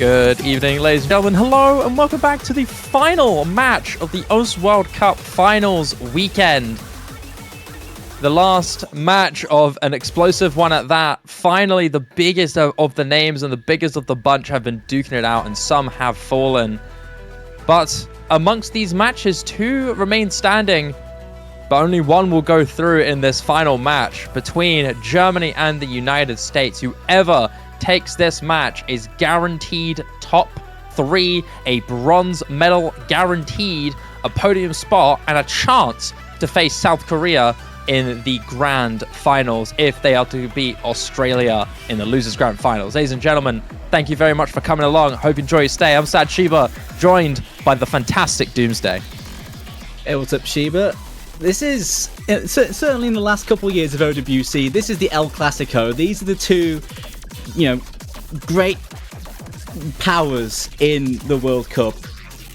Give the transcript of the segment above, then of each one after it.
Good evening, ladies and gentlemen. Hello, and welcome back to the final match of the OS World Cup Finals weekend. The last match of an explosive one at that. Finally, the biggest of the names and the biggest of the bunch have been duking it out, and some have fallen. But amongst these matches, 2 remain standing, but only one will go through in this final match between Germany and the United States. Whoever takes this match is guaranteed top 3, a bronze medal guaranteed, a podium spot, and a chance to face South Korea in the grand finals if they are to beat Australia in the losers grand finals. Ladies and gentlemen, thank you very much for coming along. Hope you enjoy your stay. I'm Sad Shiba, joined by the fantastic Doomsday. Hey, what's up, Shiba? This is, certainly in the last couple of years of OWC, this is the El Clasico. These are the two, great powers in the World Cup.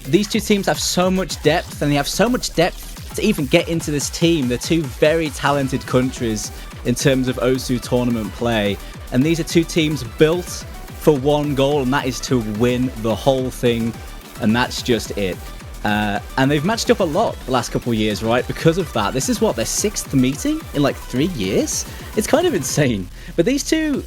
These two teams have so much depth, and they have so much depth to even get into this team. They're two very talented countries in terms of OSU tournament play, and these are two teams built for one goal, and that is to win the whole thing, and that's just it. And they've matched up a lot the last couple of years, right? Because of that. This is what, their 6th meeting in like 3 years? It's kind of insane. But these two,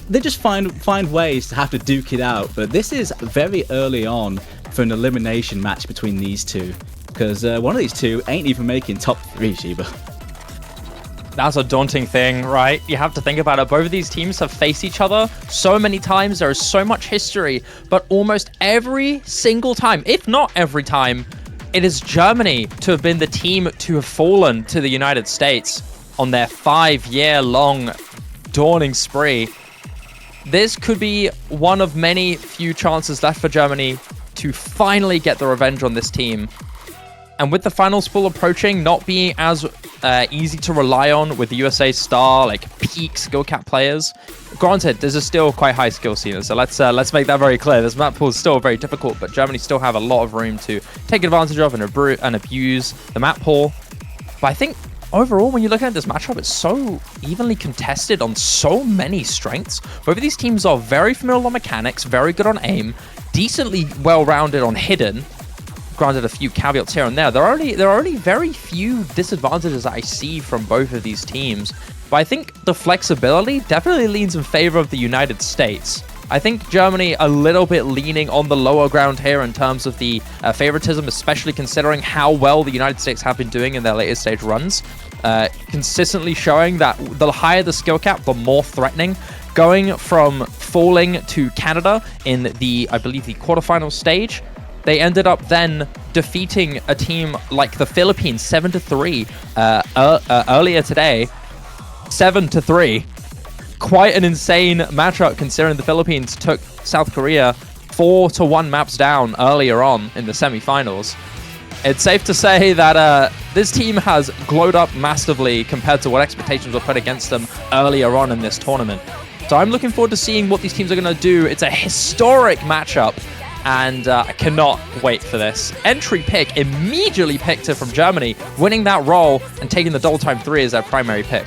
they just find ways to have to duke it out. But this is very early on for an elimination match between these two, because one of these two ain't even making top 3, Shiba. That's a daunting thing, right? You have to think about it. Both of these teams have faced each other so many times. There is so much history, but almost every single time, if not every time, it is Germany to have been the team to have fallen to the United States on their 5-year-long dawning spree. This could be one of many few chances left for Germany to finally get the revenge on this team. And with the final spool approaching, not being as easy to rely on with the USA star, like peak skill cap players. Granted, there's a still quite high skill ceiling, so let's make that very clear. This map pool is still very difficult, but Germany still have a lot of room to take advantage of and abuse the map pool. But I think overall, when you're looking at this matchup, it's so evenly contested on so many strengths. Both of these teams are very familiar on mechanics, very good on aim, decently well-rounded on hidden. Granted, a few caveats here and there. There are only very few disadvantages that I see from both of these teams. But I think the flexibility definitely leans in favor of the United States. I think Germany a little bit leaning on the lower ground here in terms of the favoritism, especially considering how well the United States have been doing in their later stage runs. Consistently showing that the higher the skill cap, the more threatening. Going from falling to Canada in the, I believe, the quarterfinal stage, they ended up then defeating a team like the Philippines 7-3 earlier today. 7-3. Quite an insane matchup considering the Philippines took South Korea 4-1 maps down earlier on in the semifinals. It's safe to say that this team has glowed up massively compared to what expectations were put against them earlier on in this tournament. So I'm looking forward to seeing what these teams are going to do. It's a historic matchup, and I cannot wait for this. Entry pick immediately picked it from Germany, winning that role and taking the double time 3 as their primary pick.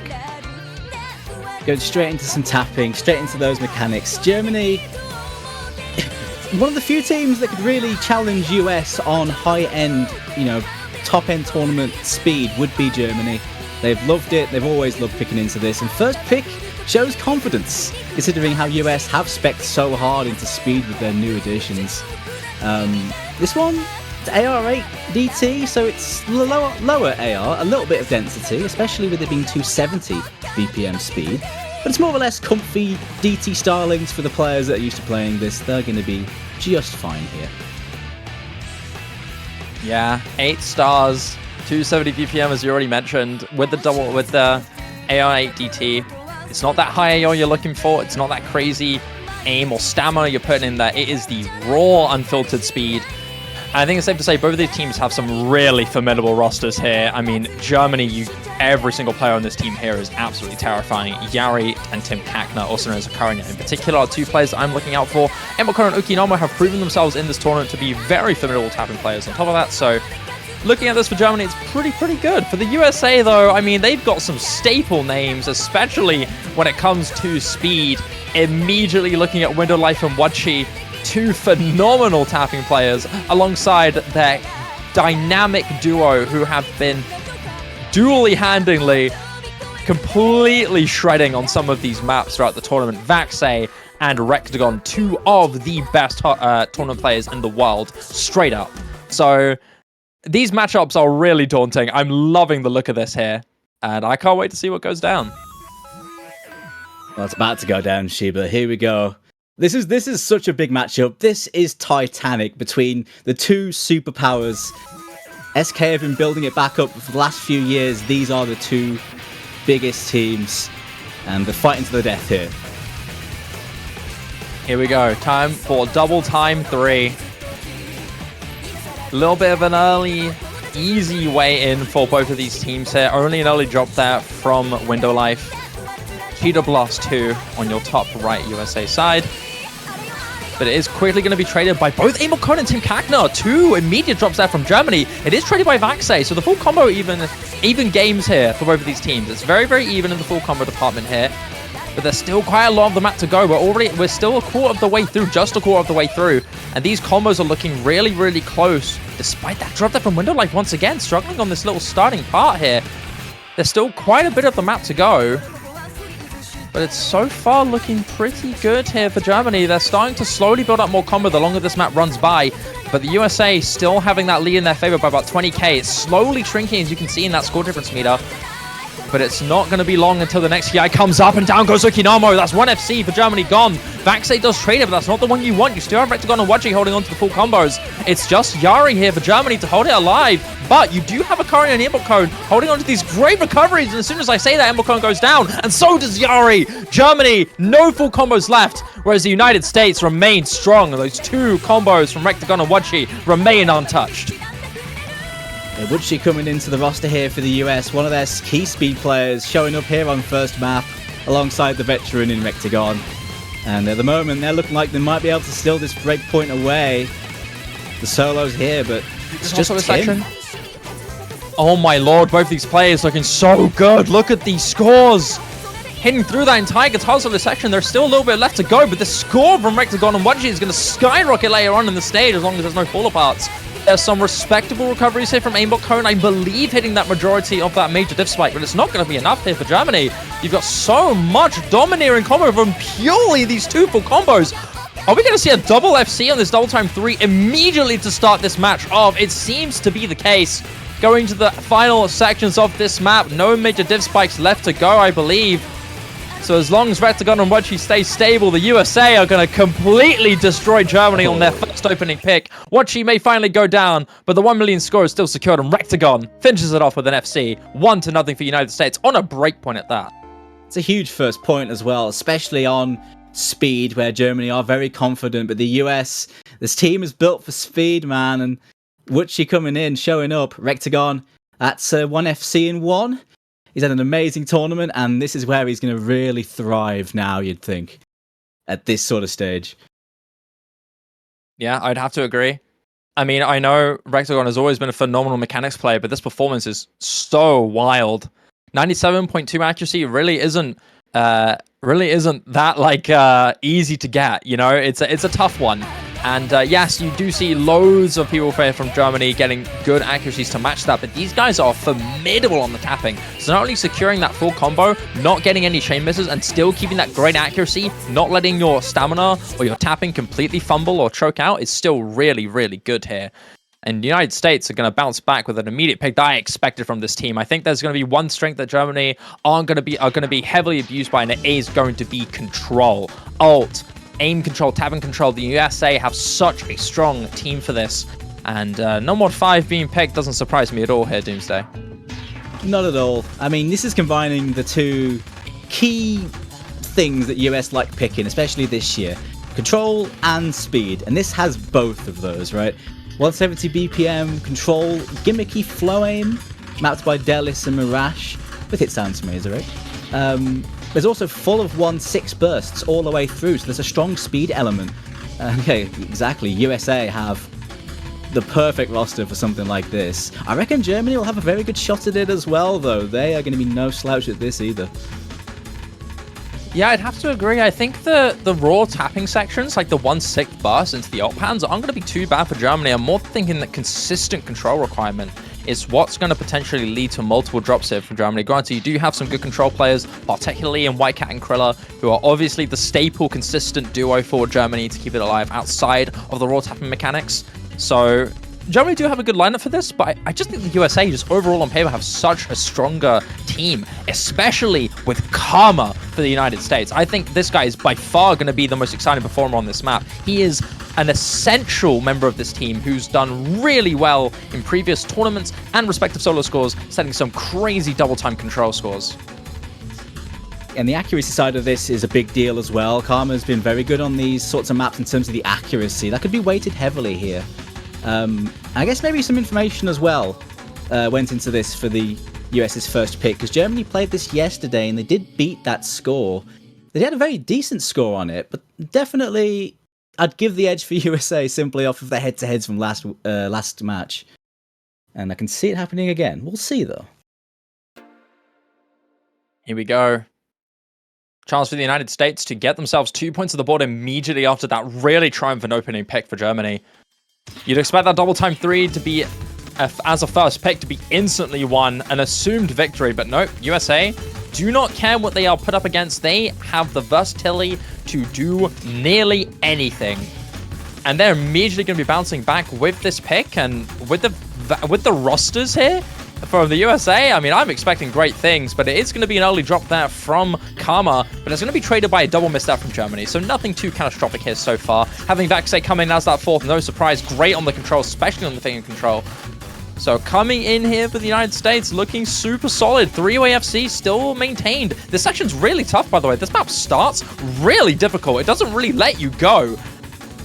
Going straight into some tapping, straight into those mechanics. Germany, one of the few teams that could really challenge US on high-end, top-end tournament speed would be Germany. They've loved it. They've always loved picking into this. And first pick shows confidence, considering how US have spec'd so hard into speed with their new additions. This one, it's AR8 DT, so it's lower AR, a little bit of density, especially with it being 270 BPM speed. But it's more or less comfy DT stylings for the players that are used to playing this. They're going to be just fine here. Yeah, 8 stars, 270 BPM as you already mentioned, with the AR8 DT. It's not that high AR you're looking for. It's not that crazy aim or stamina you're putting in there. It is the raw, unfiltered speed. And I think it's safe to say both of these teams have some really formidable rosters here. I mean, Germany, every single player on this team here is absolutely terrifying. Yari and Tim Kakner, also known as Akarina in particular, are 2 players that I'm looking out for. Emokon and Ukinoma have proven themselves in this tournament to be very formidable tapping players on top of that. So looking at this for Germany, it's pretty good. For the USA, though, I mean, they've got some staple names, especially when it comes to speed. Immediately looking at Window Life and Wachi, two phenomenal tapping players alongside their dynamic duo who have been dually-handingly completely shredding on some of these maps throughout the tournament. Vaxei and Rectagon, two of the best tournament players in the world, straight up. So these matchups are really daunting. I'm loving the look of this here, and I can't wait to see what goes down. Well, it's about to go down, Shiba. Here we go. This is such a big matchup. This is titanic between the two superpowers. SK have been building it back up for the last few years. These are the two biggest teams, and they're fighting to the death here. Here we go. Time for double time 3. A little bit of an early, easy way in for both of these teams here. Only an early drop there from Window Life. Cheetah Blast 2 on your top right USA side. But it is quickly going to be traded by both Emil Kohn and Tim Kakner. 2 immediate drops there from Germany. It is traded by Vaxei, so the full combo even games here for both of these teams. It's very, very even in the full combo department here. But there's still quite a lot of the map to go. We're still a quarter of the way through, just a quarter of the way through. And these combos are looking really, really close. Despite that drop there from Window Life once again, struggling on this little starting part here. There's still quite a bit of the map to go. But it's so far looking pretty good here for Germany. They're starting to slowly build up more combo the longer this map runs by. But the USA still having that lead in their favor by about 20k. It's slowly shrinking, as you can see in that score difference meter. But it's not going to be long until the next guy comes up, and down goes Ukinamo. That's 1 FC for Germany gone. Vaxei does trade it, but that's not the one you want. You still have Rectagon and Wadji holding on to the full combos. It's just Yari here for Germany to hold it alive. But you do have a Akari and Emil Kohn holding on to these great recoveries. And as soon as I say that, Emil Kohn goes down. And so does Yari. Germany, no full combos left. Whereas the United States remain strong. Those 2 combos from Rectagon and Wadji remain untouched. Wadji coming into the roster here for the US, one of their key speed players showing up here on first map alongside the veteran in Rectagon. And at the moment, they're looking like they might be able to steal this break point away. The solos here, but it's just Tim. Section. Oh my lord, both these players looking so good. Look at these scores. Hitting through that entire guitar solo section, there's still a little bit left to go, but the score from Rectagon and Wadji is going to skyrocket later on in the stage as long as there's no fall aparts. There's some respectable recoveries here from Emil Kohn, I believe, hitting that majority of that major diff spike, but it's not going to be enough here for Germany. You've got so much domineering combo from purely these 2 full combos. Are we going to see a double FC on this double time 3 immediately to start this match off? It seems to be the case. Going to the final sections of this map, no major diff spikes left to go, I believe. So as long as Rectagon and Wadji stay stable, the USA are going to completely destroy Germany on their first opening pick. Wadji may finally go down, but the 1 million score is still secured, and Rectagon finishes it off with an FC. 1-0 for United States on a break point at that. It's a huge first point as well, especially on speed, where Germany are very confident, but the US, this team is built for speed, man, and Wadji coming in, showing up. Rectagon, that's 1 FC in 1. He's had an amazing tournament, and this is where he's going to really thrive now, you'd think, at this sort of stage. Yeah, I'd have to agree. I mean, I know Rectagon has always been a phenomenal mechanics player, but this performance is so wild. 97.2 accuracy really isn't that like easy to get. You know, it's a tough one. And yes, you do see loads of people from Germany getting good accuracies to match that, but these guys are formidable on the tapping. So not only securing that full combo, not getting any chain misses, and still keeping that great accuracy, not letting your stamina or your tapping completely fumble or choke out is still really, really good here. And the United States are going to bounce back with an immediate pick that I expected from this team. I think there's going to be one strength that Germany are going to be heavily abused by, and it is going to be control. Ult, aim control, tapping control. The USA have such a strong team for this. And no mod 5 being picked doesn't surprise me at all here, Doomsday. Not at all. I mean, this is combining the 2 key things that US like picking, especially this year. Control and speed. And this has both of those, right? 170 BPM, control, gimmicky flow aim, mapped by Delis and Mirage, with hit sounds mazer, right? There's also full of 1-6 bursts all the way through, so there's a strong speed element. Okay, exactly, USA have the perfect roster for something like this. I reckon Germany will have a very good shot at it as well, though. They are going to be no slouch at this either. Yeah, I'd have to agree. I think the raw tapping sections, like the 1/6 burst into the op pans, aren't going to be too bad for Germany. I'm more thinking that consistent control requirement is what's going to potentially lead to multiple drops here from Germany. Granted, you do have some good control players, particularly in White Cat and Krilla, who are obviously the staple, consistent duo for Germany to keep it alive outside of the raw tapping mechanics. So Germany do have a good lineup for this, but I just think the USA, just overall on paper, have such a stronger team, especially with Karma for the United States. I think this guy is by far going to be the most exciting performer on this map. He is an essential member of this team who's done really well in previous tournaments and respective solo scores, setting some crazy double-time control scores. And the accuracy side of this is a big deal as well. Karma's been very good on these sorts of maps in terms of the accuracy. That could be weighted heavily here. I guess maybe some information as well went into this for the US's first pick, because Germany played this yesterday and they did beat that score. They had a very decent score on it, but definitely I'd give the edge for USA simply off of the head-to-heads from last match. And I can see it happening again. We'll see, though. Here we go. Chance for the United States to get themselves 2 points on the board immediately after that really triumphant opening pick for Germany. You'd expect that double time 3 to be, as a first pick, to be instantly won, an assumed victory, but nope, USA do not care what they are put up against. They have the versatility to do nearly anything. And they're immediately going to be bouncing back with this pick, and with the rosters here from the USA, I mean, I'm expecting great things, but it is going to be an early drop there from Karma, but it's going to be traded by a double miss there from Germany, so nothing too catastrophic here so far. Having Vaxay come in as that fourth, no surprise, great on the control, especially on the finger control. So coming in here for the United States, looking super solid. 3-way FC still maintained. This section's really tough, by the way. This map starts really difficult. It doesn't really let you go.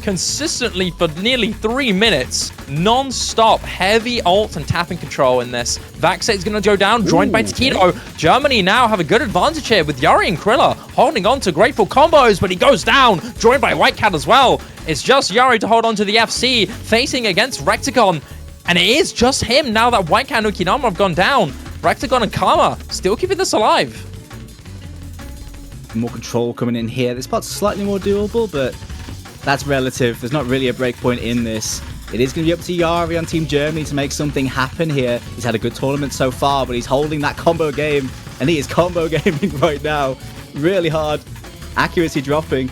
Consistently for nearly 3 minutes, non-stop, heavy ult and tapping control in this. Vaxay is going to go down, joined by Taquito. Germany now have a good advantage here with Yuri and Krilla holding on to grateful combos, but he goes down, joined by White Cat as well. It's just Yuri to hold on to the FC, facing against Rectagon. And it is just him now that White Cat and Ukinama have gone down. Rectagon and Karma still keeping this alive. More control coming in here. This part's slightly more doable, but that's relative. There's not really a breakpoint in this. It is going to be up to Yari on Team Germany to make something happen here. He's had a good tournament so far, but he's holding that combo game, and he is combo gaming right now. Really hard. Accuracy dropping.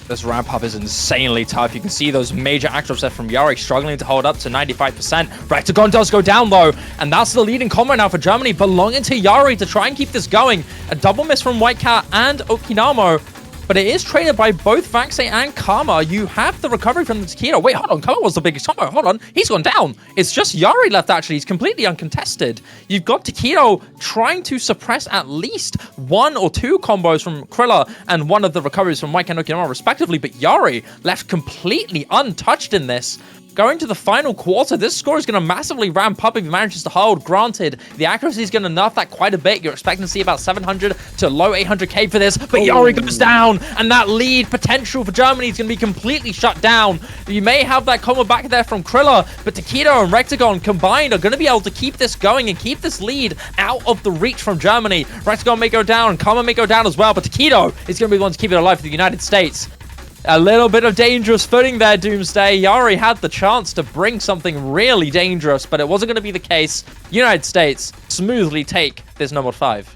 This ramp up is insanely tough. You can see those major actions there from Yari struggling to hold up to 95%. Rectagon does go down though, and that's the leading combo now for Germany, belonging to Yari to try and keep this going. A double miss from White Cat and Okinamo, but it is traded by both Vaxay and Karma. You have the recovery from the Taquito. Wait, hold on. Karma was the biggest combo. Hold on. He's gone down. It's just Yari left, actually. He's completely uncontested. You've got Taquito trying to suppress at least 1 or 2 combos from Krilla and one of the recoveries from White Cat and Okinama, respectively, but Yari left completely untouched in this. Going to the final quarter, this score is going to massively ramp up if he manages to hold. Granted, the accuracy is going to nerf that quite a bit. You're expecting to see about 700 to low 800k for this, but Yari goes down, and that lead potential for Germany is going to be completely shut down. You may have that combo back there from Krilla, but Taquito and Rectagon combined are going to be able to keep this going and keep this lead out of the reach from Germany. Rectagon may go down, Karma may go down as well, but Taquito is going to be the one to keep it alive for the United States. A little bit of dangerous footing there, Doomsday. Yari had the chance to bring something really dangerous, but it wasn't going to be the case. United States smoothly take this number 5.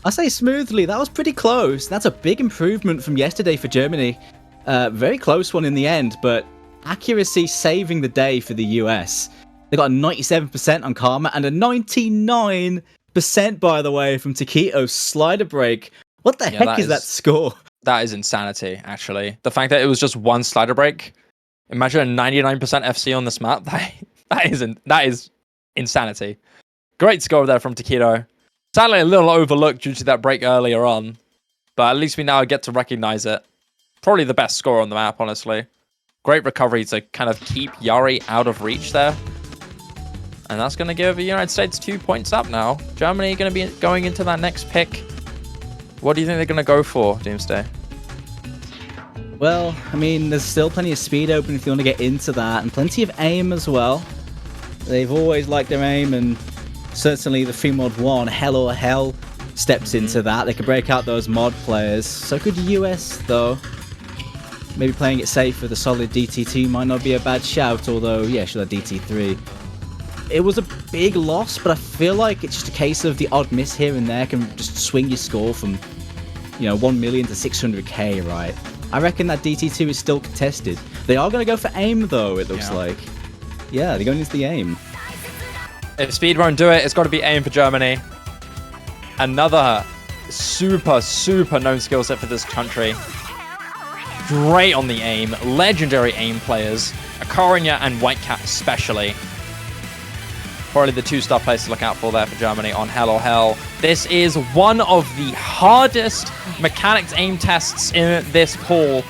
I say smoothly. That was pretty close. That's a big improvement from yesterday for Germany. Very close one in the end, but accuracy saving the day for the US. They got a 97% on Karma and a 99%, by the way, from Taquito's slider break. What the heck is that score? That is insanity, actually. The fact that it was just one slider break. Imagine a 99% FC on this map. That is insanity. Great score there from Taquito. Sadly, a little overlooked due to that break earlier on. But at least we now get to recognize it. Probably the best score on the map, honestly. Great recovery to kind of keep Yari out of reach there. And that's going to give the United States 2 points up now. Germany going to be going into that next pick. What do you think they're going to go for, Doomsday? Well, I mean, there's still plenty of speed open if you want to get into that, and plenty of aim as well. They've always liked their aim, and certainly the free mod 1, Hell or Hell, steps into that. They could break out those mod players. So could US, though. Maybe playing it safe with a solid DT2 might not be a bad shout, although, yeah, she'll have DT3. It was a big loss, but I feel like it's just a case of the odd miss here and there can just swing your score from, 1 million to 600k, right? I reckon that DT2 is still contested. They are going to go for aim, though, it looks like. Yeah, they're going into the aim. If speed won't do it, it's got to be aim for Germany. Another super, super known skill set for this country. Great on the aim, legendary aim players, Akarinya and Whitecat especially. Probably the 2-star players to look out for there for Germany on Hell or Hell. This is one of the hardest mechanics aim tests in this pool.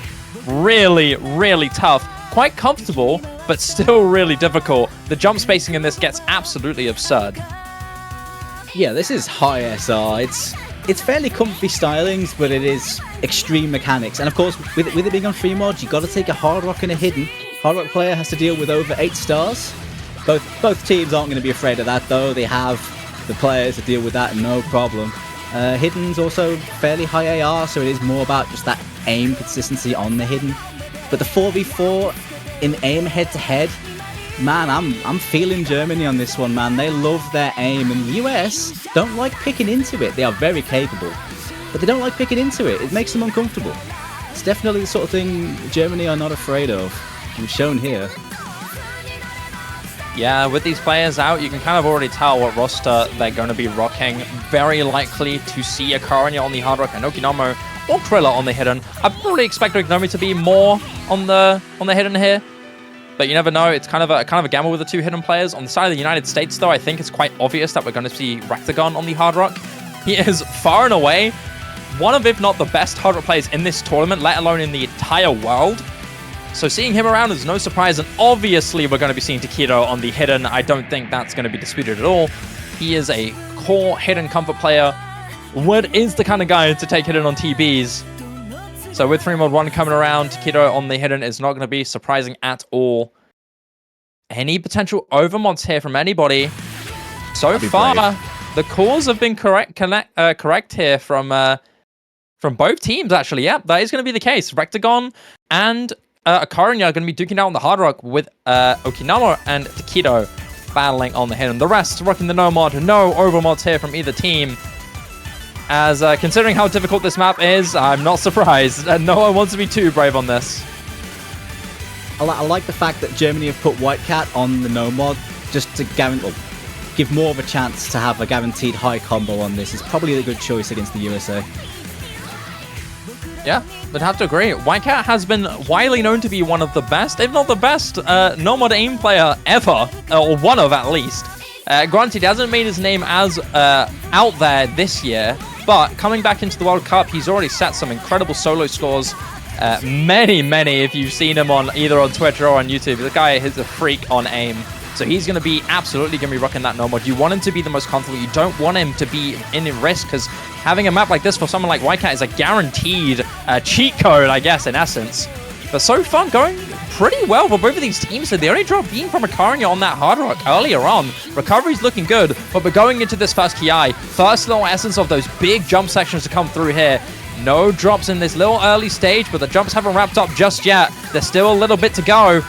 Really, really tough. Quite comfortable, but still really difficult. The jump spacing in this gets absolutely absurd. Yeah, this is high SR. It's fairly comfy stylings, but it is extreme mechanics. And of course, with it being on free mod, you got to take a hard rock and a hidden. Hard rock player has to deal with over 8 stars. Both teams aren't going to be afraid of that, though. They have the players to deal with that, no problem. Hidden's also fairly high AR, so it is more about just that aim consistency on the hidden. But the 4v4 in aim head-to-head, man, I'm feeling Germany on this one, man. They love their aim, and the US don't like picking into it. They are very capable, but they don't like picking into it. It makes them uncomfortable. It's definitely the sort of thing Germany are not afraid of. We've shown here. Yeah, with these players out, you can kind of already tell what roster they're going to be rocking. Very likely to see Akarinya on the hard rock and Okinamo or Krilla on the hidden. I probably expect Okinamo to be more on the hidden here. But you never know. It's kind of a gamble with the 2 hidden players. On the side of the United States, though, I think it's quite obvious that we're going to see Rectagon on the hard rock. He is far and away one of, if not the best hard rock players in this tournament, let alone in the entire world. So seeing him around is no surprise, and obviously we're going to be seeing Takedo on the hidden. I don't think that's going to be disputed at all. He is a core hidden comfort player. Wood is the kind of guy to take hidden on TBs. So with 3 mod 1 coming around, Takedo on the hidden is not going to be surprising at all. Any potential overmods here from anybody? So far, the calls have been correct here from both teams, actually. Yeah, that is going to be the case. Rectagon and Akarinya are going to be duking out on the hard rock with Okinamo and Takedo battling on the hidden. The rest rocking the no mod. No overmods here from either team. As considering how difficult this map is, I'm not surprised. No one wants to be too brave on this. I like the fact that Germany have put Whitecat on the no mod just to give more of a chance to have a guaranteed high combo on this. It's probably a good choice against the USA. Yeah, I'd have to agree. Whitecat has been widely known to be one of the best, if not the best, no-mod aim player ever, or one of at least. Granted, he hasn't made his name as out there this year, but coming back into the World Cup, he's already set some incredible solo scores. Many, if you've seen him on either on Twitter or on YouTube, the guy is a freak on aim. So he's going to be absolutely going to be rocking that no mod. You want him to be the most comfortable. You don't want him to be in risk, because having a map like this for someone like Whitecat is a guaranteed cheat code, I guess, in essence. But so far, going pretty well for both of these teams. So the only drop being from Akarinya on that hard rock earlier on. Recovery's looking good, but we're going into this first Ki. First little essence of those big jump sections to come through here. No drops in this little early stage, but the jumps haven't wrapped up just yet. There's still a little bit to go.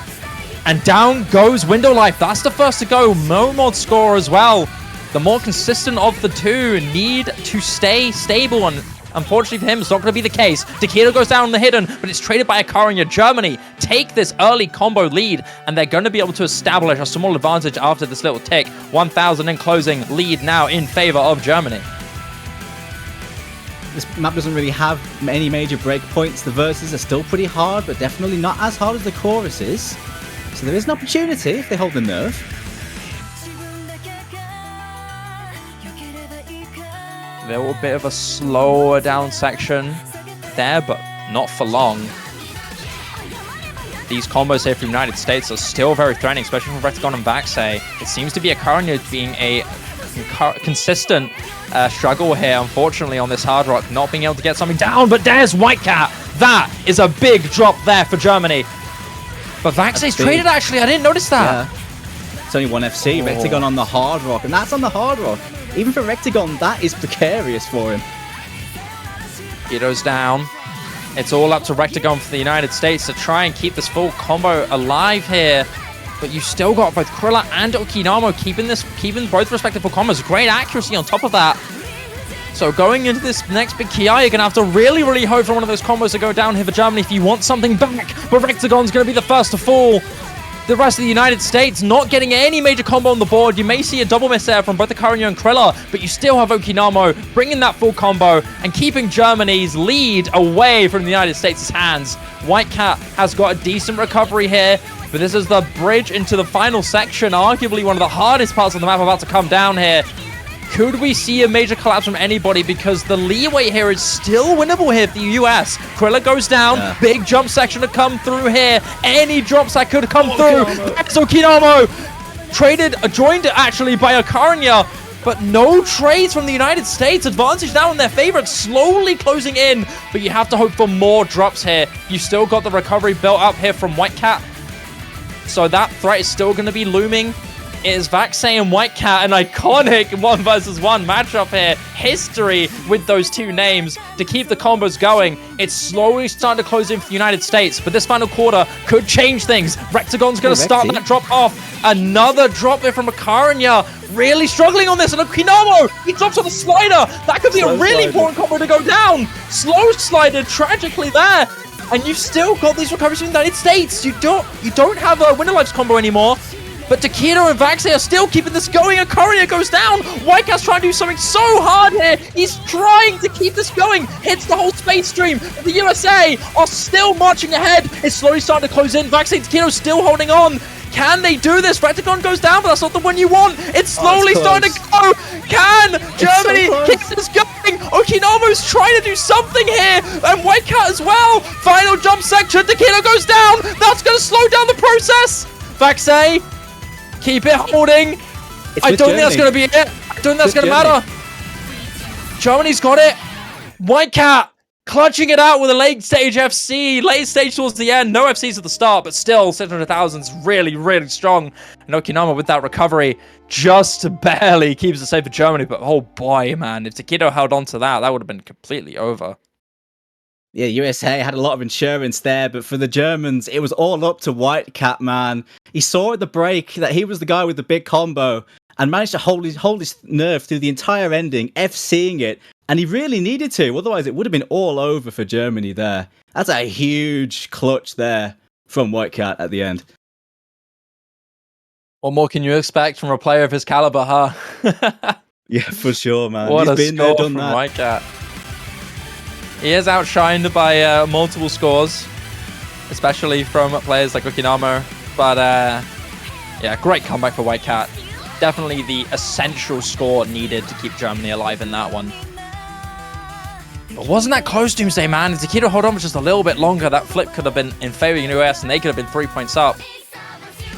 And down goes Window Life. That's the first to go. No mod score as well. The more consistent of the two need to stay stable, and unfortunately for him, it's not going to be the case. Takedo goes down on the hidden, but it's traded by Akarinya. Germany take this early combo lead, and they're going to be able to establish a small advantage after this little tick. 1,000 in closing lead now in favor of Germany. This map doesn't really have any major breakpoints. The verses are still pretty hard, but definitely not as hard as the chorus is. So there is an opportunity if they hold the nerve. A little bit of a slower down section there, but not for long. These combos here from the United States are still very threatening, especially from Rectagon and Baxay. It seems to be Akarinya being a consistent struggle here, unfortunately, on this hard rock, not being able to get something down, but there's Whitecat. That is a big drop there for Germany. But Vaxay's traded, actually. I didn't notice that. Yeah. It's only one FC. Rectagon on the hard rock, and that's on the hard rock. Even for Rectagon, that is precarious for him. Keto's down. It's all up to Rectagon for the United States to try and keep this full combo alive here. But you still got both Krilla and Okinamo keeping both respective full combos. Great accuracy on top of that. So going into this next big KI, you're going to have to really, really hope for one of those combos to go down here for Germany if you want something back. But Rectagon's going to be the first to fall. The rest of the United States not getting any major combo on the board. You may see a double miss there from both the Karanya and Krilla, but you still have Okinamo bringing that full combo and keeping Germany's lead away from the United States' hands. White Cat has got a decent recovery here, but this is the bridge into the final section, arguably one of the hardest parts of the map about to come down here. Could we see a major collapse from anybody? Because the leeway here is still winnable here for the US. Krilla goes down. Big jump section to come through here. Any drops that could come through. That's Okinamo. Joined actually by Akaranya. But no trades from the United States. Advantage now in their favor. It's slowly closing in. But you have to hope for more drops here. You still got the recovery built up here from White Cat. So that threat is still going to be looming. It is Vaxei and White Cat, an iconic 1v1 matchup here. History with those two names to keep the combos going. It's slowly starting to close in for the United States, but this final quarter could change things. Rectagon's going to start that drop off. Another drop there from Akaranya. Really struggling on this, and Okinamo, he drops on the slider. That could be a really important combo to go down. Slow slider tragically there. And you've still got these recoveries from the United States. You don't have a Winner Lives combo anymore. But Takedo and Vaxei are still keeping this going. Akaranya goes down. White Cat's trying to do something so hard here. He's trying to keep this going. Hits the whole space stream. The USA are still marching ahead. It's slowly starting to close in. Vaxei and Takedo still holding on. Can they do this? Rectagon goes down, but that's not the one you want. It's slowly starting to go. Can Germany keep this going? Okinamo's trying to do something here. And White Cat as well. Final jump section. Takedo goes down. That's going to slow down the process. Vaxei. Keep it holding. I don't think that's going to be it. I don't think that's going to matter. Germany's got it. White Cat clutching it out with a late stage FC. Late stage towards the end. No FCs at the start, but still 700,000 is really, really strong. And Okinamo with that recovery just barely keeps it safe for Germany. But oh boy, man, if Takedo held on to that, that would have been completely over. Yeah, USA had a lot of insurance there, but for the Germans, it was all up to White Cat, man. He saw at the break that he was the guy with the big combo and managed to hold his nerve through the entire ending, FCing it, and he really needed to, otherwise it would have been all over for Germany there. That's a huge clutch there from White Cat at the end. What more can you expect from a player of his caliber, huh? Yeah, for sure, man. What He's been there, done from that. White Cat. He is outshined by multiple scores, especially from players like Okinamo. But yeah, great comeback for White Cat. Definitely the essential score needed to keep Germany alive in that one. But wasn't that close, Doomsday, man? If Takedo hold on for just a little bit longer, that flip could have been in favor of the US and they could have been 3 points up.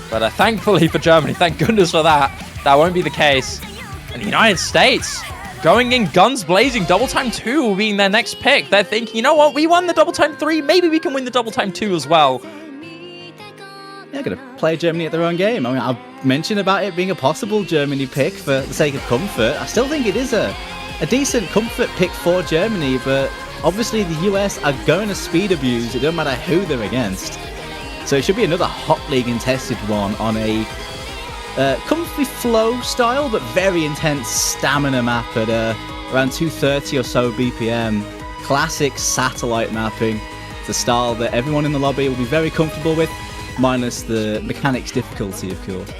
But thankfully for Germany, thank goodness for that, that won't be the case. And the United States going in guns blazing, double time 2 being their next pick. They're thinking, you know what, we won the double time 3, maybe we can win the double time 2 as well. Yeah, going to play Germany at their own game. I mean, I'll mention about it being a possible Germany pick for the sake of comfort. I still think it is a decent comfort pick for Germany, but obviously the US are going to speed abuse. It doesn't matter who they're against. So it should be another hotly contested one on a comfy flow style, but very intense stamina map at around 230 or so BPM. Classic satellite mapping. It's a style that everyone in the lobby will be very comfortable with, minus the mechanics difficulty, of course.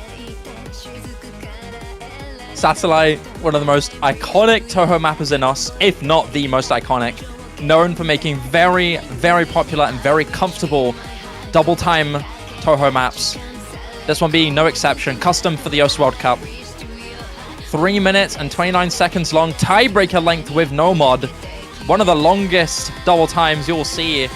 Satellite, one of the most iconic Toho mappers in us, if not the most iconic. Known for making very, very popular and very comfortable double time Toho maps. This one being no exception, custom for the US World Cup. 3 minutes and 29 seconds long, tiebreaker length with no mod. One of the longest double times you'll see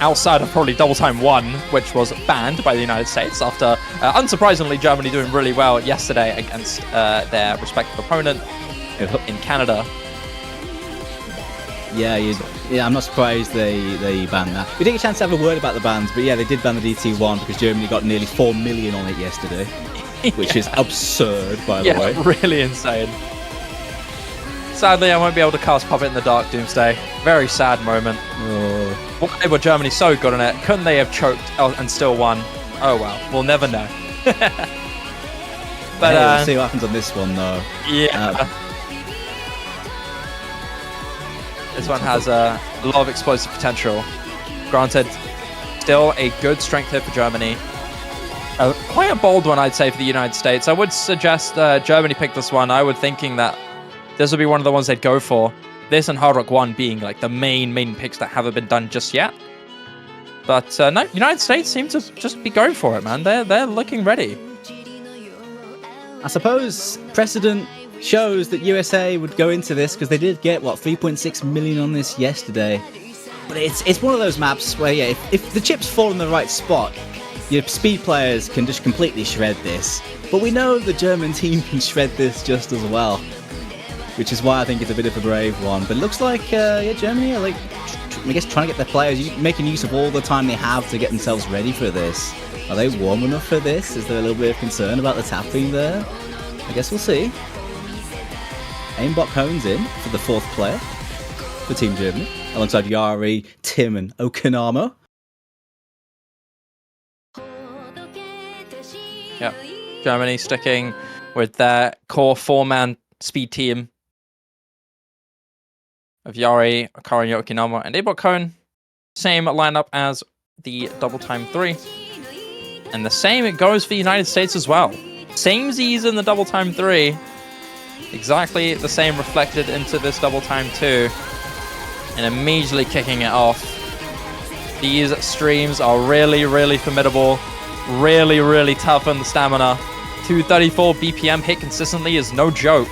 outside of probably double time 1, which was banned by the United States after, unsurprisingly, Germany doing really well yesterday against their respective opponent in Canada. Yeah, I'm not surprised they banned that. We didn't get a chance to have a word about the bans, but yeah, they did ban the DT1 because Germany got nearly 4 million on it yesterday, which is absurd, by the way. Yeah, really insane. Sadly, I won't be able to cast Puppet in the Dark, Doomsday. Very sad moment. Oh. Why were Germany so good on it? Couldn't they have choked and still won? Oh well, we'll never know. But we'll see what happens on this one, though. Yeah. This one has a lot of explosive potential. Granted, still a good strength hit for Germany. Quite a bold one, I'd say, for the United States. I would suggest Germany pick this one. I would thinking that this would be one of the ones they'd go for. This and Hard Rock 1 being like the main picks that haven't been done just yet. But no, United States seem to just be going for it, man. They're looking ready. I suppose precedent shows that USA would go into this because they did get, what, 3.6 million on this yesterday. But it's one of those maps where, yeah, if the chips fall in the right spot, your speed players can just completely shred this. But we know the German team can shred this just as well, which is why I think it's a bit of a brave one. But it looks like, yeah, Germany are, like, I guess trying to get their players, making use of all the time they have to get themselves ready for this. Are they warm enough for this? Is there a little bit of concern about the tapping there? I guess we'll see. Aimbot Cone's in for the 4th player for Team Germany, alongside Yari, Tim, and Okanamo. Yep, Germany sticking with their core 4-man speed team of Yari, Akari, Okinama, and Aimbot Cone. Same lineup as the Double Time 3. And the same it goes for the United States as well. Same Z's in the Double Time 3. Exactly the same reflected into this Double Time 2. And immediately kicking it off. These streams are really formidable. Really tough on the stamina. 234 BPM hit consistently is no joke.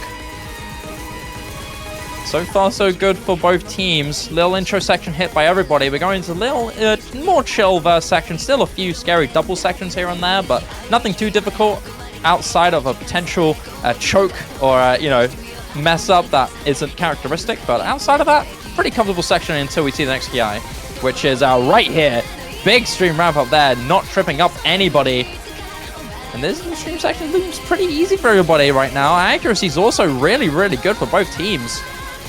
So far, so good for both teams. Little intro section hit by everybody. We're going to a little more chill verse section. Still a few scary double sections here and there, but nothing too difficult outside of a potential choke or, you know, mess up that isn't characteristic. But outside of that, pretty comfortable section until we see the next PI, which is right here. Big stream ramp up there, not tripping up anybody. And this stream section looks pretty easy for everybody right now. Accuracy is also really good for both teams.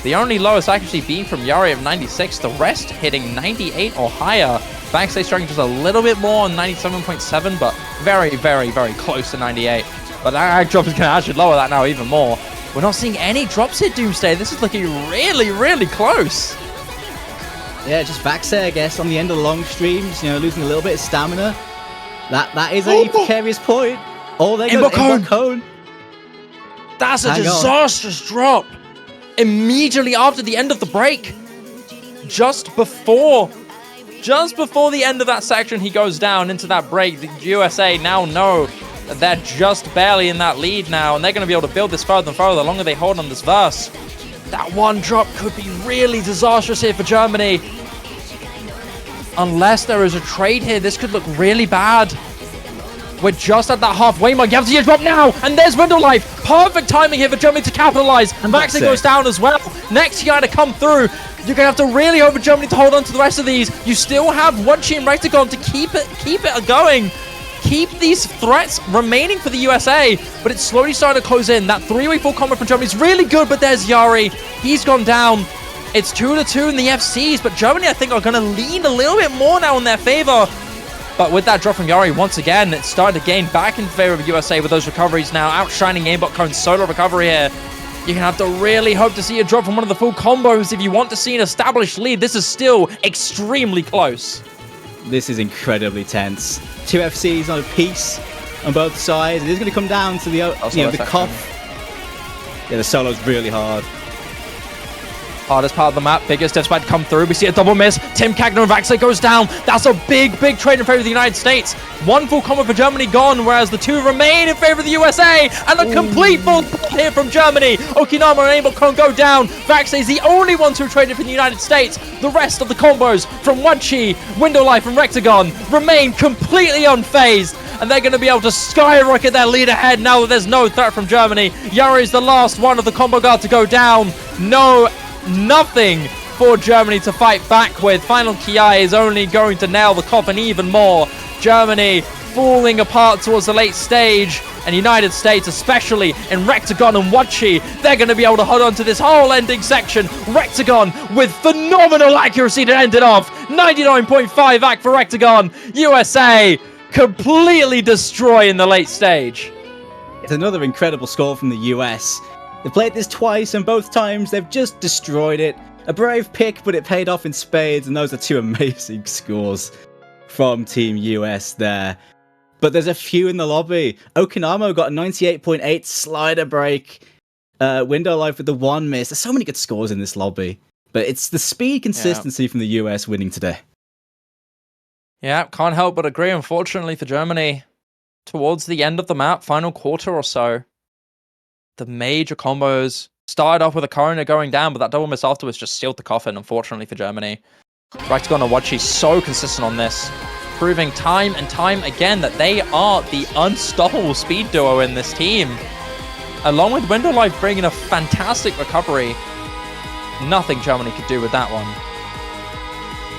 The only lowest accuracy being from Yari of 96, the rest hitting 98 or higher. Backstage striking just a little bit more on 97.7, but very close to 98. But that drop is going to actually lower that now even more. We're not seeing any drops here, Doomsday. This is looking really close. Yeah, just Vaxay, I guess, on the end of the long streams, you know, losing a little bit of stamina. That is a precarious point. Oh, there goes Aimbot Cone. That's a disastrous drop. Immediately after the end of the break. Just before the end of that section, he goes down into that break. The USA now know that they're just barely in that lead now, and they're going to be able to build this further and further the longer they hold on this verse. That one drop could be really disastrous here for Germany. Unless there is a trade here, this could look really bad. We're just at that halfway mark. You have to see a drop now, and there's Window Life. Perfect timing here for Germany to capitalize. And Maxi goes down as well. Next guy to come through. You're going to have to really hope for Germany to hold on to the rest of these. You still have one Team Rectagon to keep it going. Keep these threats remaining for the USA, but it's slowly starting to close in. That 3-way full combo from Germany is really good, but there's Yari. He's gone down. It's 2-2 in the FCs, but Germany, I think, are going to lean a little bit more now in their favor. But with that drop from Yari, once again, it's starting to gain back in favor of USA with those recoveries now. Outshining Aimbot Cone's solo recovery here. You're going to have to really hope to see a drop from one of the full combos if you want to see an established lead. This is still extremely close. This is incredibly tense. 2 FCs on a piece on both sides. It is going to come down to the cough. Yeah, the solo's really hard. Hardest part of the map, biggest death spike come through. We see a double miss. Tim Cagner and Vaxley goes down. That's a big trade in favor of the United States. One full combo for Germany gone, whereas the 2 remain in favor of the USA. And a complete full here from Germany. Okinama and Aimbot Cone go down. Vaxley is the only one to trade for the United States. The rest of the combos from Wanchi, Window Life, and Rectagon remain completely unfazed. And they're going to be able to skyrocket their lead ahead now that there's no threat from Germany. Yari is the last one of the combo guard to go down. Nothing for Germany to fight back with. Final Ki is only going to nail the coffin even more. Germany falling apart towards the late stage. And United States, especially in Rectagon and Wachi, they're going to be able to hold on to this whole ending section. Rectagon with phenomenal accuracy to end it off. 99.5 act for Rectagon. USA completely destroy in the late stage. It's another incredible score from the US. They've played this twice, and both times they've just destroyed it. A brave pick, but it paid off in spades, and those are two amazing scores from Team US there. But there's a few in the lobby. Okinamo got a 98.8 slider break. Window Life with the 1 miss. There's so many good scores in this lobby. But it's the speed consistency from the US winning today. Yeah, can't help but agree, unfortunately, for Germany. Towards the end of the map, final quarter or so, the major combos started off with a Corona going down, but that double miss afterwards just sealed the coffin, unfortunately, for Germany. Rectagon and Wachi so consistent on this, proving time and time again that they are the unstoppable speed duo in this team. Along with Window Life bringing a fantastic recovery, nothing Germany could do with that one.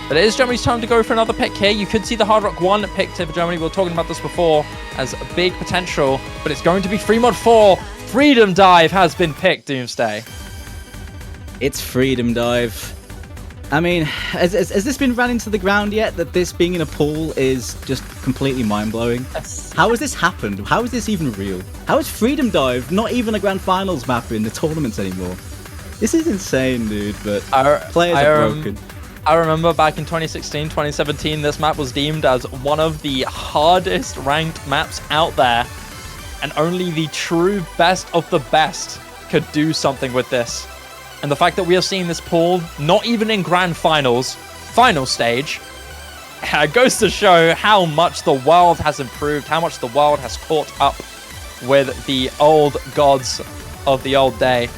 But it is Germany's time to go for another pick here. You could see the Hard Rock 1 picked here for Germany. We were talking about this before as a big potential, but it's going to be Free Mod 4. Freedom Dive has been picked, Doomsday. It's Freedom Dive. I mean, has this been ran into the ground yet? That this being in a pool is just completely mind-blowing? Yes. How has this happened? How is this even real? How is Freedom Dive not even a Grand Finals map in the tournaments anymore? This is insane, dude, but players are broken. I remember back in 2016, 2017, this map was deemed as one of the hardest ranked maps out there. And only the true best of the best could do something with this. And the fact that we are seeing this pool, not even in Grand Finals, final stage, goes to show how much the world has improved, how much the world has caught up with the old gods of the old day.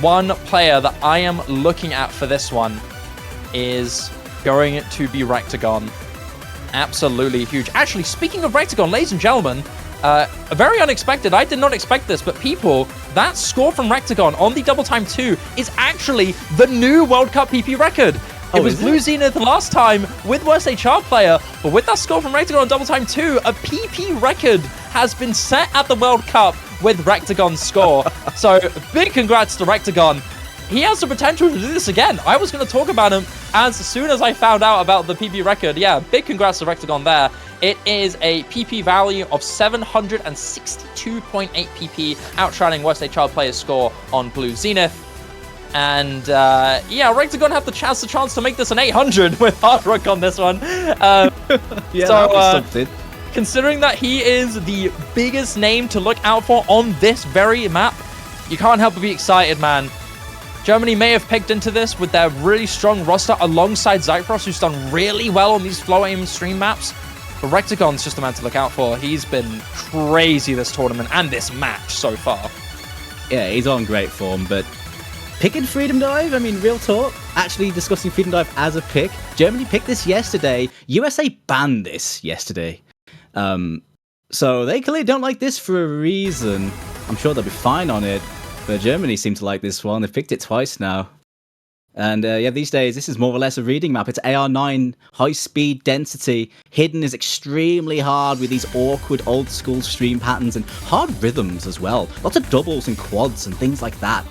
One player that I am looking at for this one is going to be Rectagon. Absolutely huge. Actually, speaking of Rectagon, ladies and gentlemen, very unexpected. I did not expect this, but people, that score from Rectagon on the Double Time 2 is actually the new World Cup PP record. It was Blue Zenith last time with Worst HR player, but with that score from Rectagon on Double Time 2, a PP record has been set at the World Cup with Rectagon's score. So big congrats to Rectagon. He has the potential to do this again. I was going to talk about him as soon as I found out about the PP record. Yeah, big congrats to Rectagon there. It is a PP value of 762.8 PP, outshining Worst HR player's score on Blue Zenith. And yeah, Rectagon have the chance to make this an 800 with Hard Rock on this one. Yeah, that was something. Considering that he is the biggest name to look out for on this very map, you can't help but be excited, man. Germany may have picked into this with their really strong roster alongside Zyfrost, who's done really well on these flow aim stream maps. But Rectagon's just a man to look out for. He's been crazy this tournament and this match so far. Yeah, he's on great form, but picking Freedom Dive, I mean, real talk, actually discussing Freedom Dive as a pick. Germany picked this yesterday. USA banned this yesterday. So they clearly don't like this for a reason. I'm sure they'll be fine on it, but Germany seem to like this one. They've picked it twice now. And yeah, these days, this is more or less a reading map. It's AR9, high speed density. Hidden is extremely hard with these awkward old school stream patterns and hard rhythms as well. Lots of doubles and quads and things like that.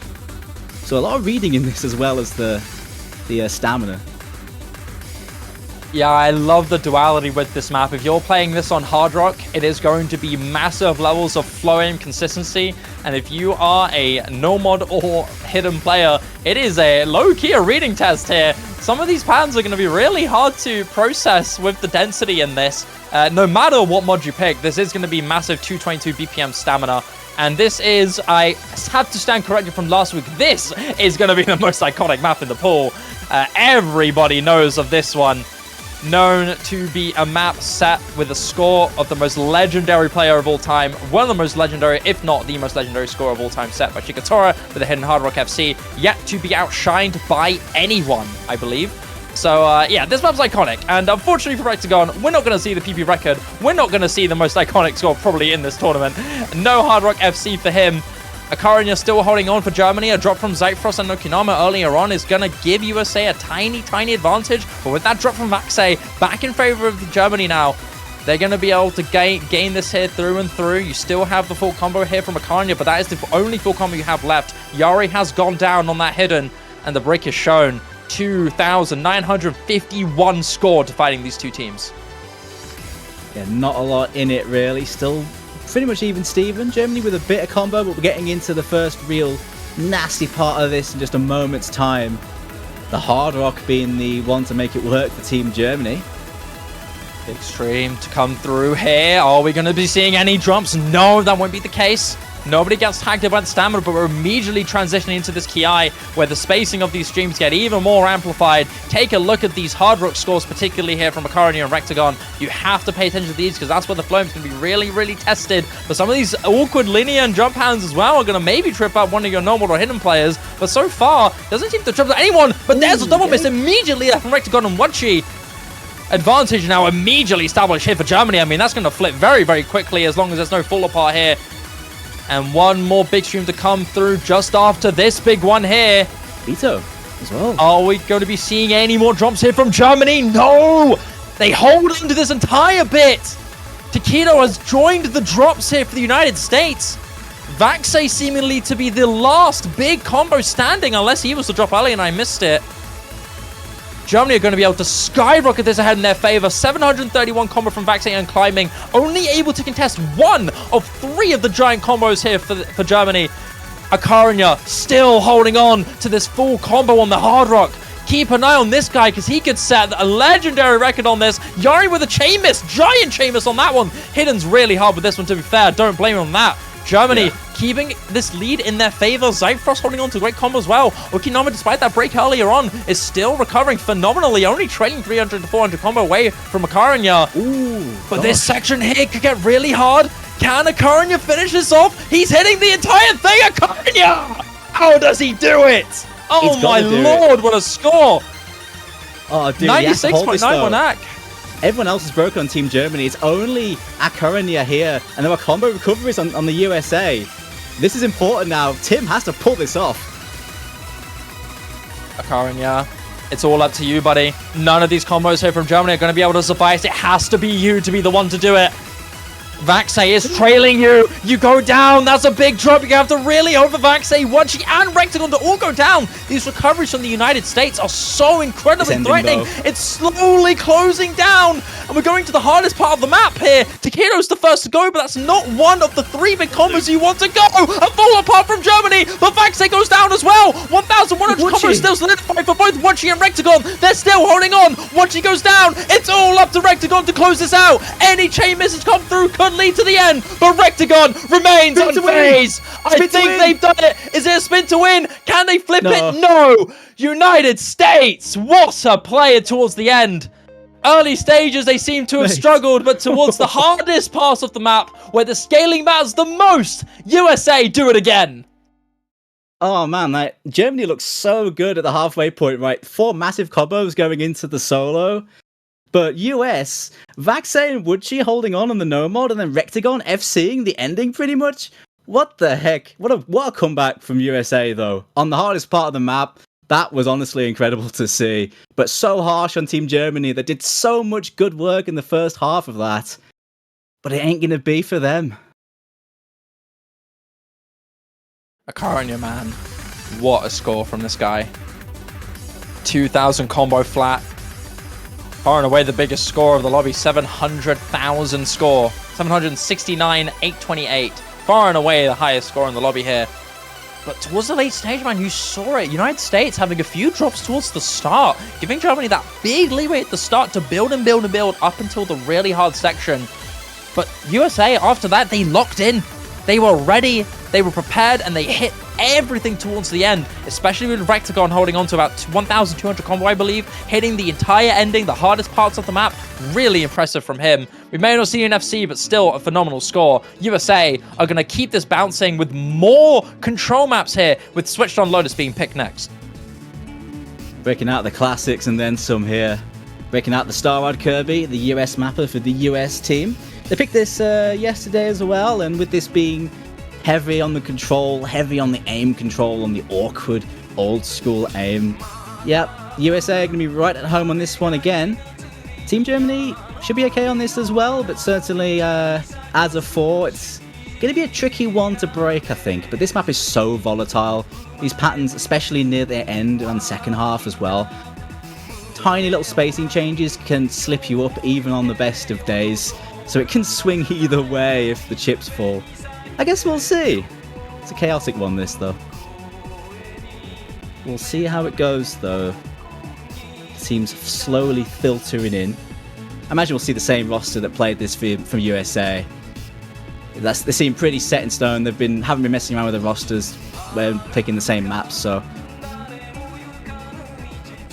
So a lot of reading in this as well as the stamina. Yeah, I love the duality with this map. If you're playing this on Hard Rock, it is going to be massive levels of flow aim consistency. And if you are a no mod or hidden player, it is a low-key reading test here. Some of these patterns are going to be really hard to process with the density in this. No matter what mod you pick, this is going to be massive 222 BPM stamina. And this is, I have to stand corrected from last week, this is going to be the most iconic map in the pool. Everybody knows of this one. Known to be a map set with a score of the most legendary player of all time. One of the most legendary, if not the most legendary score of all time, set by Chikatora with a hidden Hard Rock FC. Yet to be outshined by anyone, I believe. So, yeah, this map's iconic. And unfortunately for Rectagon, we're not going to see the PP record. We're not going to see the most iconic score probably in this tournament. No Hard Rock FC for him. Akaranya still holding on for Germany. A drop from Zyfrost and Okinama earlier on is going to give USA a tiny, tiny advantage. But with that drop from Vaxei back in favor of Germany now, They're going to be able to gain this here through and through. You still have the full combo here from Akarnya, but that is the only full combo you have left. Yari has gone down on that hidden, and the break is shown. 2,951 score to fighting these two teams. Yeah, not a lot in it, really. Still pretty much even Steven. Germany with a bit of combo, but we're getting into the first real nasty part of this in just a moment's time. The Hard Rock being the one to make it work for Team Germany. Big stream to come through here. Are we going to be seeing any drops? No, that won't be the case. Nobody gets tagged by the stamina, but we're immediately transitioning into this Ki, where the spacing of these streams get even more amplified. Take a look at these Hard Rock scores, particularly here from Akarnya and Rectagon. You have to pay attention to these, because that's where the flow is going to be really, really tested. But some of these awkward linear and jump hands as well are going to maybe trip up one of your normal or hidden players. But so far, doesn't seem to trip up anyone. But there's a double miss immediately from Rectagon and Wachi. Advantage now immediately established here for Germany. I mean, that's going to flip very, very quickly as long as there's no fall apart here. And one more big stream to come through just after this big one here. Vito as well. Are we going to be seeing any more drops here from Germany? No! They hold on to this entire bit. Takedo has joined the drops here for the United States. Vaxei seemingly to be the last big combo standing, unless he was to drop early and I missed it. Germany are going to be able to skyrocket this ahead in their favor. 731 combo from Vaxei and climbing. Only able to contest one of three of the giant combos here for Germany. Akarnya still holding on to this full combo on the Hard Rock. Keep an eye on this guy, because he could set a legendary record on this. Yari with a chain miss. Giant chain miss on that one. Hidden's really hard with this one, to be fair. Don't blame him on that. Germany keeping this lead in their favor. Zyfrost holding on to a great combo as well. Okinawa, despite that break earlier on, is still recovering phenomenally, only trailing 300 to 400 combo away from Akarnya. But this section here could get really hard. Can Akarnya finish this off? He's hitting the entire thing. Akarnya! How does he do it? Oh my lord, what a score! Oh, dude, 96.91 Ak. Everyone else is broken on Team Germany. It's only Akaranya here, and there are combo recoveries on the USA. This is important now. Tim has to pull this off. Akaranya, it's all up to you, buddy. None of these combos here from Germany are going to be able to suffice. It has to be you to be the one to do it. Vaxei is trailing you. You go down. That's a big drop. You have to really hope for Vaxei, Wachi, and Rectagon to all go down. These recoveries from the United States are so incredibly threatening. It's slowly closing down. And we're going to the hardest part of the map here. Takedo's the first to go, but that's not one of the three big combos you want to go. A fall apart from Germany, but Vaxei goes down as well. 1,100 combos still solidified for both Wachi and Rectagon. They're still holding on. Wachi goes down. It's all up to Rectagon to close this out. Any chain misses come through could lead to the end, but Rectagon remains unfazed. I think they've done it. Is it a spin to win? Can they flip it? No. United States, what a player towards the end. Early stages, they seem to have struggled, but towards the hardest part of the map, where the scaling matters the most, USA do it again. Oh man, Germany looks so good at the halfway point, right? 4 massive combos going into the solo. But US, Vaxei and Wachi holding on the no mod, and then Rectagon FCing the ending pretty much. What the heck? What a comeback from USA though. On the hardest part of the map, that was honestly incredible to see. But so harsh on Team Germany that did so much good work in the first half of that. But it ain't gonna be for them. Akaranya, man. What a score from this guy. 2,000 combo flat. Far and away the biggest score of the lobby, 700,000 score. 769,828. Far and away the highest score in the lobby here. But towards the late stage, man, you saw it. United States having a few drops towards the start, giving Germany that big leeway at the start to build and build and build up until the really hard section. But USA, after that, they locked in. They were ready, they were prepared, and they hit everything towards the end, especially with Rectagon holding on to about 1,200 combo, I believe, hitting the entire ending, the hardest parts of the map. Really impressive from him. We may not see an FC, but still a phenomenal score. USA are going to keep this bouncing with more control maps here, with Switched on Lotus being picked next. Breaking out the classics and then some here. Breaking out the Starrod Kirby, the US mapper for the US team. They picked this yesterday as well, and with this being heavy on the control, heavy on the aim control, on the awkward, old-school aim. Yep, USA are going to be right at home on this one again. Team Germany should be okay on this as well, but certainly as a 4, it's going to be a tricky one to break, I think. But this map is so volatile. These patterns, especially near the end and second half as well. Tiny little spacing changes can slip you up even on the best of days. So it can swing either way if the chips fall. I guess we'll see. It's a chaotic one, this, though. We'll see how it goes, though. It seems slowly filtering in. I imagine we'll see the same roster that played this from USA. They seem pretty set in stone. Haven't been messing around with the rosters when picking the same maps, so...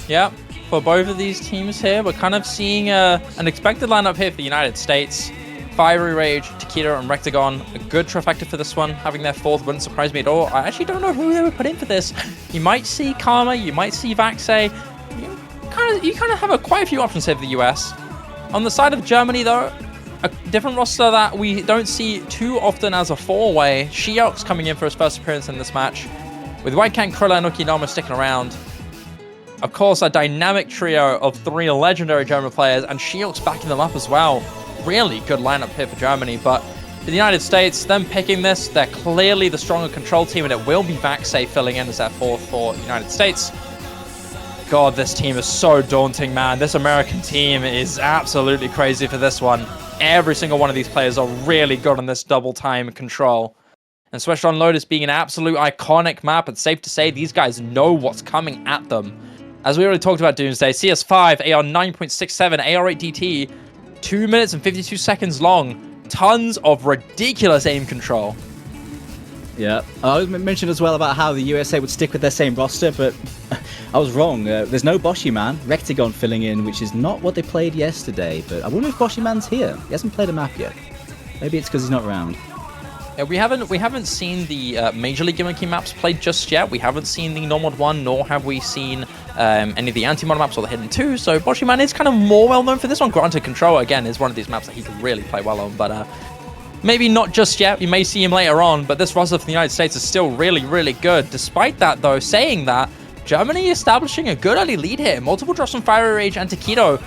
Yeah, for both of these teams here, we're kind of seeing an expected lineup here for the United States. Fiery Rage, Takedo, and Rectagon. A good trifecta for this one. Having their 4th wouldn't surprise me at all. I actually don't know who they would put in for this. You might see Karma, you might see Vaxei. You kind of have quite a few options here for the US. On the side of Germany, though, a different roster that we don't see too often as a 4-way. Shiox coming in for his first appearance in this match, with Whitecat, Krilla, and Ukinoma sticking around. Of course, a dynamic trio of 3 legendary German players, and Shiox backing them up as well. Really good lineup here for Germany, but for the United States, them picking this, they're clearly the stronger control team, and it will be Vaxei filling in as their 4th for the United States. God, this team is so daunting, man. This American team is absolutely crazy for this one. Every single one of these players are really good on this double time control. And especially on Lotus being an absolute iconic map, it's safe to say these guys know what's coming at them. As we already talked about Doomsday, CS5, AR 9.67, AR 8 DT, 2 minutes and 52 seconds long. Tons of ridiculous aim control. Yeah, I mentioned as well about how the USA would stick with their same roster, but I was wrong. There's no Boshi Man. Rectagon filling in, which is not what they played yesterday. But I wonder if Boshi Man's here. He hasn't played a map yet. Maybe it's because he's not around. Yeah, we haven't seen the Major League gimmicky maps played just yet. We haven't seen the Nomad 1, nor have we seen any of the anti-mod maps or the Hidden 2. So Boshi Man is kind of more well known for this one. Granted, Control again is one of these maps that he can really play well on, but maybe not just yet. We may see him later on, but this roster for the United States is still really, really good. Despite that, though, saying that, Germany establishing a good early lead here. Multiple drops from Fiery Rage and Takedo,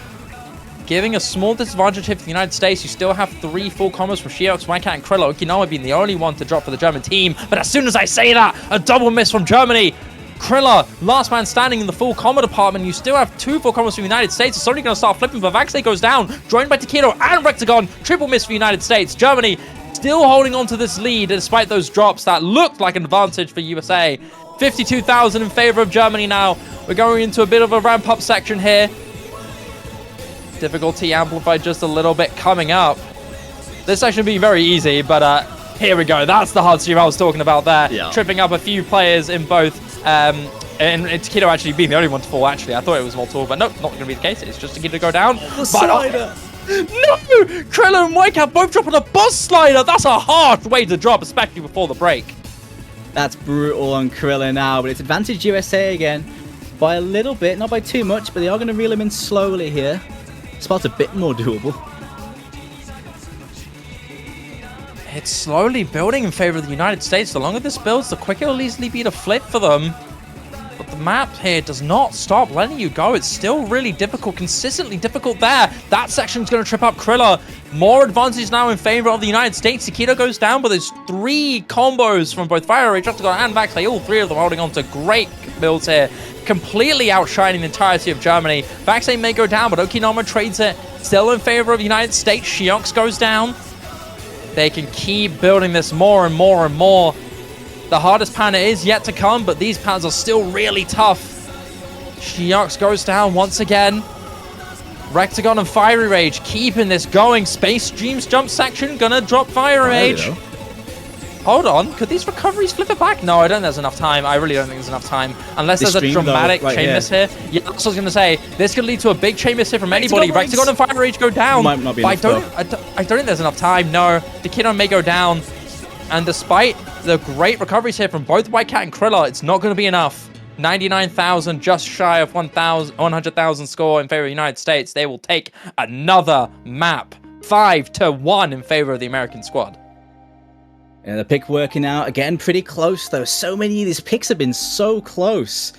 giving a small disadvantage here for the United States. You still have 3 full combos from Shiox, Whitecat, and Krilla. Ukinoma being the only one to drop for the German team. But as soon as I say that, a double miss from Germany. Krilla, last man standing in the full combo department. You still have 2 full combos from the United States. It's only going to start flipping, but Vaxei goes down, joined by Takedo and Rectagon. Triple miss for the United States. Germany still holding on to this lead despite those drops that looked like an advantage for USA. 52,000 in favor of Germany now. We're going into a bit of a ramp-up section here. Difficulty amplified just a little bit coming up. This section will be very easy, but here we go. That's the hard stream I was talking about there. Yeah. Tripping up a few players in both. And Takedo actually being the only one to fall, actually. I thought it was Moltor, but nope, not going to be the case. It's just Takedo to go down. The slider! No! Krilla and Whitecat both dropping a boss slider. That's a harsh way to drop, especially before the break. That's brutal on Krilla now, but it's advantage USA again. By a little bit, not by too much, but they are going to reel him in slowly here. Spot's a bit more doable. It's slowly building in favor of the United States. The longer this builds, the quicker it'll easily be to flip for them. But the map here does not stop letting you go. It's still really difficult, consistently difficult there. That section's going to trip up Krilla. More advantage now in favor of the United States. Takedo goes down, but there's 3 combos from both Fire Rage, Rectagon, and Vaxei. All 3 of them holding on to great builds here. Completely outshining the entirety of Germany. Vaxei may go down, but Ukinoma trades it. Still in favor of the United States. Shiox goes down. They can keep building this more and more and more. The hardest panel is yet to come, but these panels are still really tough. Shiox goes down once again. Rectagon and Fiery Rage keeping this going. Space Dreams jump section gonna drop Fiery Rage. Hold on, could these recoveries flip it back? No, I don't think there's enough time. I really don't think there's enough time. Unless there's a dramatic chain miss here. Yeah, that's what I was going to say. This could lead to a big chain miss here from anybody. Rectagon and Fire Rage go down. Might not be enough, I don't think there's enough time. No, the Takedo may go down. And despite the great recoveries here from both Whitecat and Krilla, it's not going to be enough. 99,000, just shy of 100,000 score in favor of the United States. They will take another map. 5-1 in favor of the American squad. Yeah, the pick working out again, pretty close though. So many of these picks have been so close.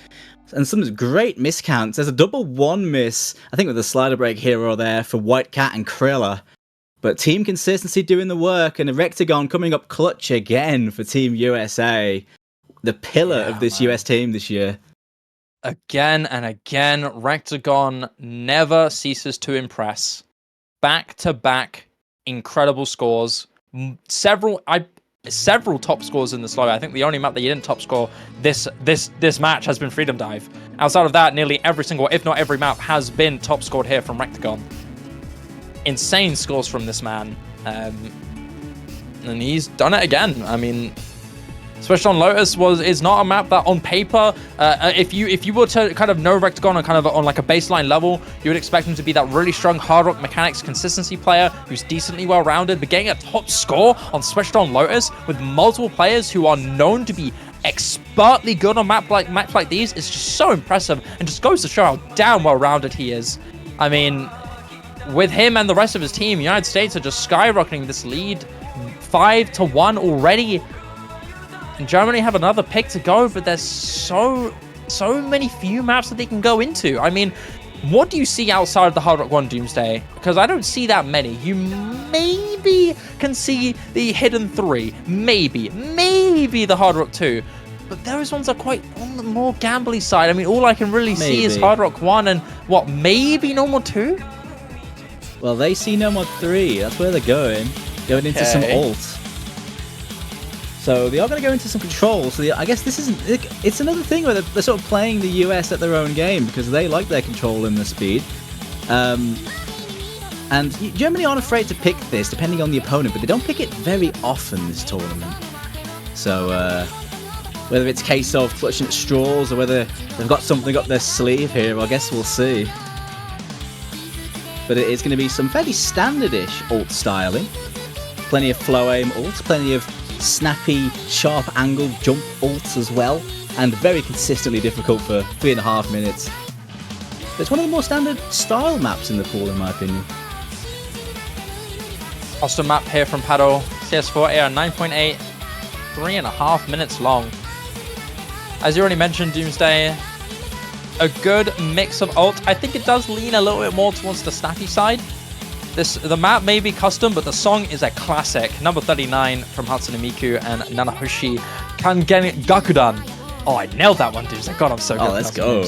And some great miscounts. There's a double 1 miss, I think with a slider break here or there for White Cat and Krilla. But team consistency doing the work, and a Rectagon coming up clutch again for Team USA. The pillar of this US team this year. Again and again, Rectagon never ceases to impress. Back-to-back incredible scores. Several top scores in the slow. I think the only map that you didn't top score this match has been Freedom Dive. Outside of that, nearly every single, if not every map, has been top scored here from Rectagon. Insane scores from this man. And he's done it again. I mean, Switched on Lotus is not a map that on paper, if you were to kind of know Rectagon on kind of on like a baseline level, you would expect him to be that really strong hard rock mechanics consistency player who's decently well rounded, but getting a top score on Switched on Lotus with multiple players who are known to be expertly good on maps like these is just so impressive, and just goes to show how damn well rounded he is. I mean, with him and the rest of his team, United States are just skyrocketing this lead 5-1 already. And Germany have another pick to go, but there's so many few maps that they can go into. I mean, what do you see outside of the Hard Rock 1 Doomsday? Because I don't see that many. You maybe can see the Hidden 3, maybe the Hard Rock 2. But those ones are quite on the more gambly side. I mean, all I can really see is Hard Rock 1 and, what, maybe Normal 2? Well, they see Normal 3. That's where they're going. Going into some ult. So they are going to go into some control. So I guess this isn't... It's another thing where they're sort of playing the US at their own game because they like their control and their speed. And Germany aren't afraid to pick this depending on the opponent, but they don't pick it very often this tournament. So whether it's a case of clutching at straws or whether they've got something up their sleeve here, I guess we'll see. But it is going to be some fairly standard-ish ult styling. Plenty of flow aim ults, plenty of snappy, sharp angle jump ults as well, and very consistently difficult for 3.5 minutes. It's one of the more standard style maps in the pool, in my opinion. Custom map here from Paddle. CS4 AR 9.8, 3.5 minutes long. As you already mentioned, Doomsday, a good mix of ult. I think it does lean a little bit more towards the snappy side. The map may be custom, but the song is a classic. Number 39 from Hatsune Miku and Nanahoshi Kangen Gakudan. Oh, I nailed that one, dude. God, I'm so good. Oh, let's go.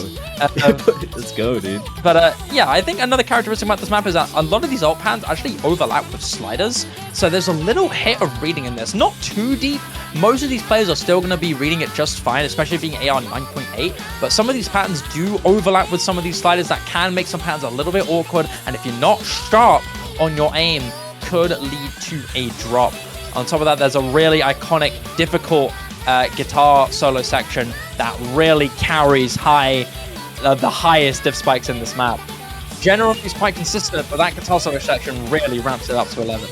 Let's go, dude. But yeah, I think another characteristic about this map is that a lot of these ult pans actually overlap with sliders. So there's a little hit of reading in this. Not too deep. Most of these players are still going to be reading it just fine, especially being AR 9.8. But some of these patterns do overlap with some of these sliders that can make some patterns a little bit awkward. And if you're not sharp on your aim, could lead to a drop. On top of that, there's a really iconic, difficult guitar solo section that really carries the highest diff spikes in this map. Generally, it's quite consistent, but that guitar solo section really ramps it up to 11.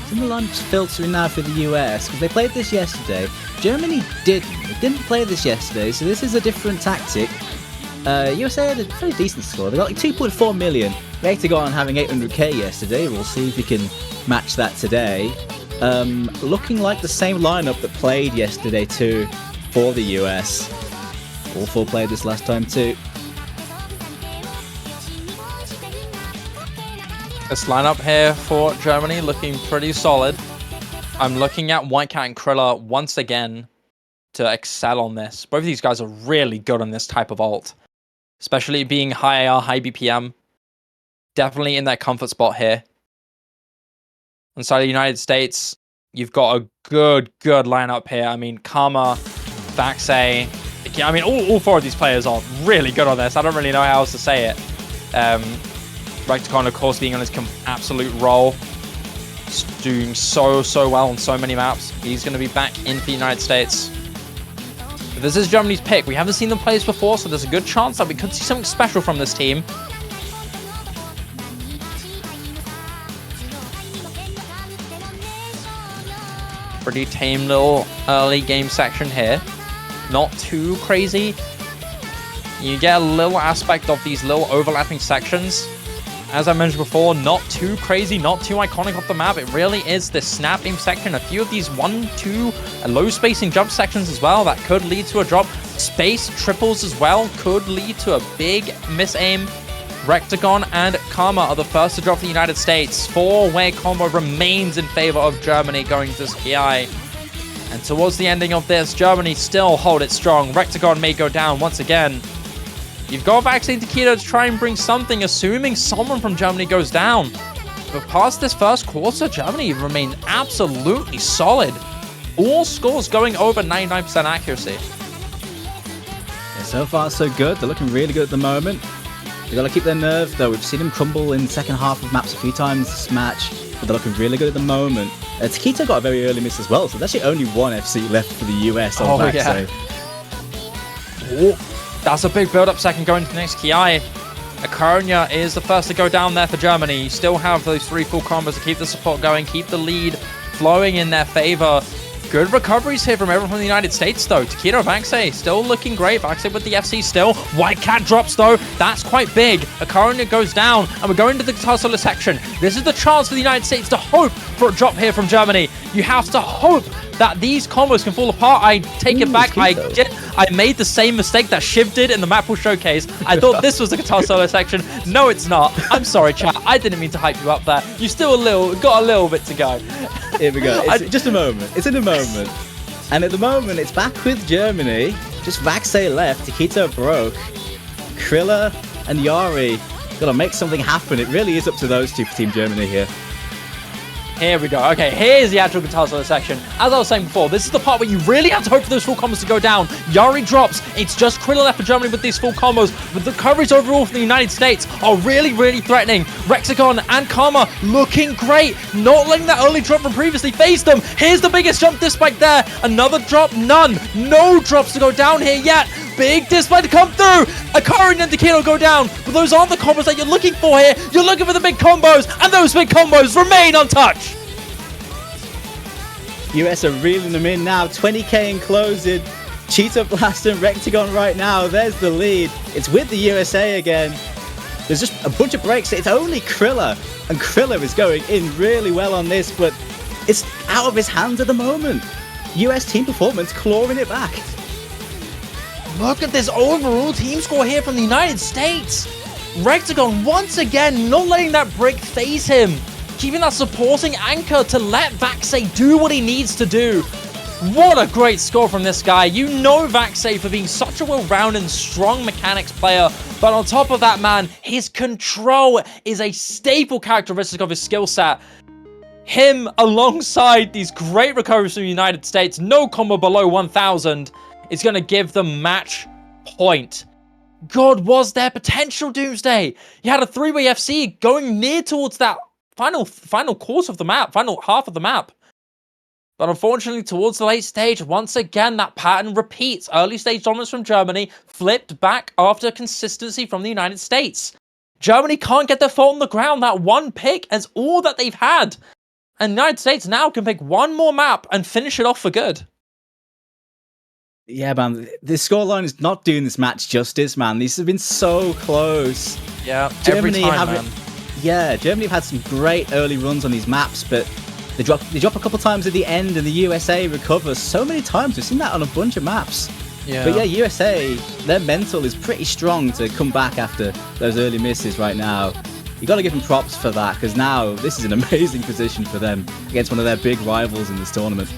Some of the lineup's filtering now for the US, because they played this yesterday. Germany didn't. They didn't play this yesterday, so this is a different tactic. USA had a very decent score. They got like 2.4 million. Rectagon having 800k yesterday. We'll see if we can match that today. Looking like the same lineup that played yesterday too for the US. All 4 played this last time too. This lineup here for Germany looking pretty solid. I'm looking at White Cat and Krilla once again to excel on this. Both of these guys are really good on this type of ult, especially being high AR, high BPM. Definitely in that comfort spot here. Inside the United States, you've got a good lineup here. I mean, Karma, Vaxe. I mean, all 4 of these players are really good on this. I don't really know how else to say it. Rectagon, of course, being on his absolute roll. Just doing so well on so many maps. He's going to be back in for the United States. But this is Germany's pick. We haven't seen them play this before, so there's a good chance that we could see something special from this team. Pretty tame little early game section here. Not too crazy. You get a little aspect of these little overlapping sections. As I mentioned before, not too crazy, not too iconic off the map. It really is this snap beam section. A few of these 1-2 low spacing jump sections as well that could lead to a drop. Space triples as well could lead to a big miss-aim. Rectagon and Karma are the first to drop for the United States. Four-way combo remains in favor of Germany going to this PI. And towards the ending of this, Germany still hold it strong. Rectagon may go down once again. You've got Vaccine Taquito to try and bring something, assuming someone from Germany goes down. But past this first quarter, Germany remain absolutely solid. All scores going over 99% accuracy. Yeah, so far, so good. They're looking really good at the moment. They've got to keep their nerve, though. We've seen them crumble in the second half of maps a few times this match, but they're looking really good at the moment. Taquito got a very early miss as well, so there's actually only one FC left for the US on back. Yeah. That's a big build-up second going to the next Ki. Akarunya is the first to go down there for Germany. You still have those 3 full combos to keep the support going, keep the lead flowing in their favor. Good recoveries here from everyone from the United States, though. Taquito, Vaxe still looking great. Vaxe with the FC still. White Cat drops, though. That's quite big. Akarunya goes down, and we're going to the guitar solo section. This is the chance for the United States to hope for a drop here from Germany. You have to hope that these combos can fall apart. I take it back. I made the same mistake that Shiv did in the map pool showcase. I thought this was the guitar solo section. No, it's not. I'm sorry, chat. I didn't mean to hype you up there. You still got a little bit to go. Here we go. It's just a moment. It's in a moment. And at the moment, it's back with Germany. Just Vaxe left. Taquito broke. Krilla and Yari got to make something happen. It really is up to those two for Team Germany here. Here we go. Okay, here's the actual guitar solo section. As I was saying before, this is the part where you really have to hope for those full combos to go down. Yari drops. It's just Krilla left for Germany with these full combos. But the coverage overall for the United States are really, really threatening. Rexagon and Karma looking great. Not letting that early drop from previously phase them. Here's the biggest jump dispike there. Another drop, none. No drops to go down here yet. Big display to come through. Akarunya and Taquito go down. But those aren't the combos that you're looking for here. You're looking for the big combos. And those big combos remain untouched. US are reeling them in now. 20k in closing. Cheetah Blast and Rectagon right now. There's the lead. It's with the USA again. There's just a bunch of breaks. It's only Krilla. And Krilla is going in really well on this. But it's out of his hands at the moment. US team performance clawing it back. Look at this overall team score here from the United States. Rectagon once again not letting that break phase him. Keeping that supporting anchor to let Vaxe do what he needs to do. What a great score from this guy. You know Vaxe for being such a well-rounded and strong mechanics player. But on top of that, man, his control is a staple characteristic of his skill set. Him alongside these great recoveries from the United States, no combo below 1,000. Is going to give them match point. God, was there potential, Doomsday? You had a 3-way FC going near towards that final course of the map, final half of the map. But unfortunately, towards the late stage, once again, that pattern repeats. Early stage dominance from Germany, flipped back after consistency from the United States. Germany can't get their foot on the ground. That one pick is all that they've had. And the United States now can pick one more map and finish it off for good. Yeah, man, the scoreline is not doing this match justice, man. These have been so close. Yeah, Germany every time, man. Yeah, Germany have had some great early runs on these maps, but they drop a couple times at the end, and the USA recovers so many times. We've seen that on a bunch of maps. Yeah. But yeah, USA, their mental is pretty strong to come back after those early misses right now. You got to give them props for that, because now this is an amazing position for them against one of their big rivals in this tournament.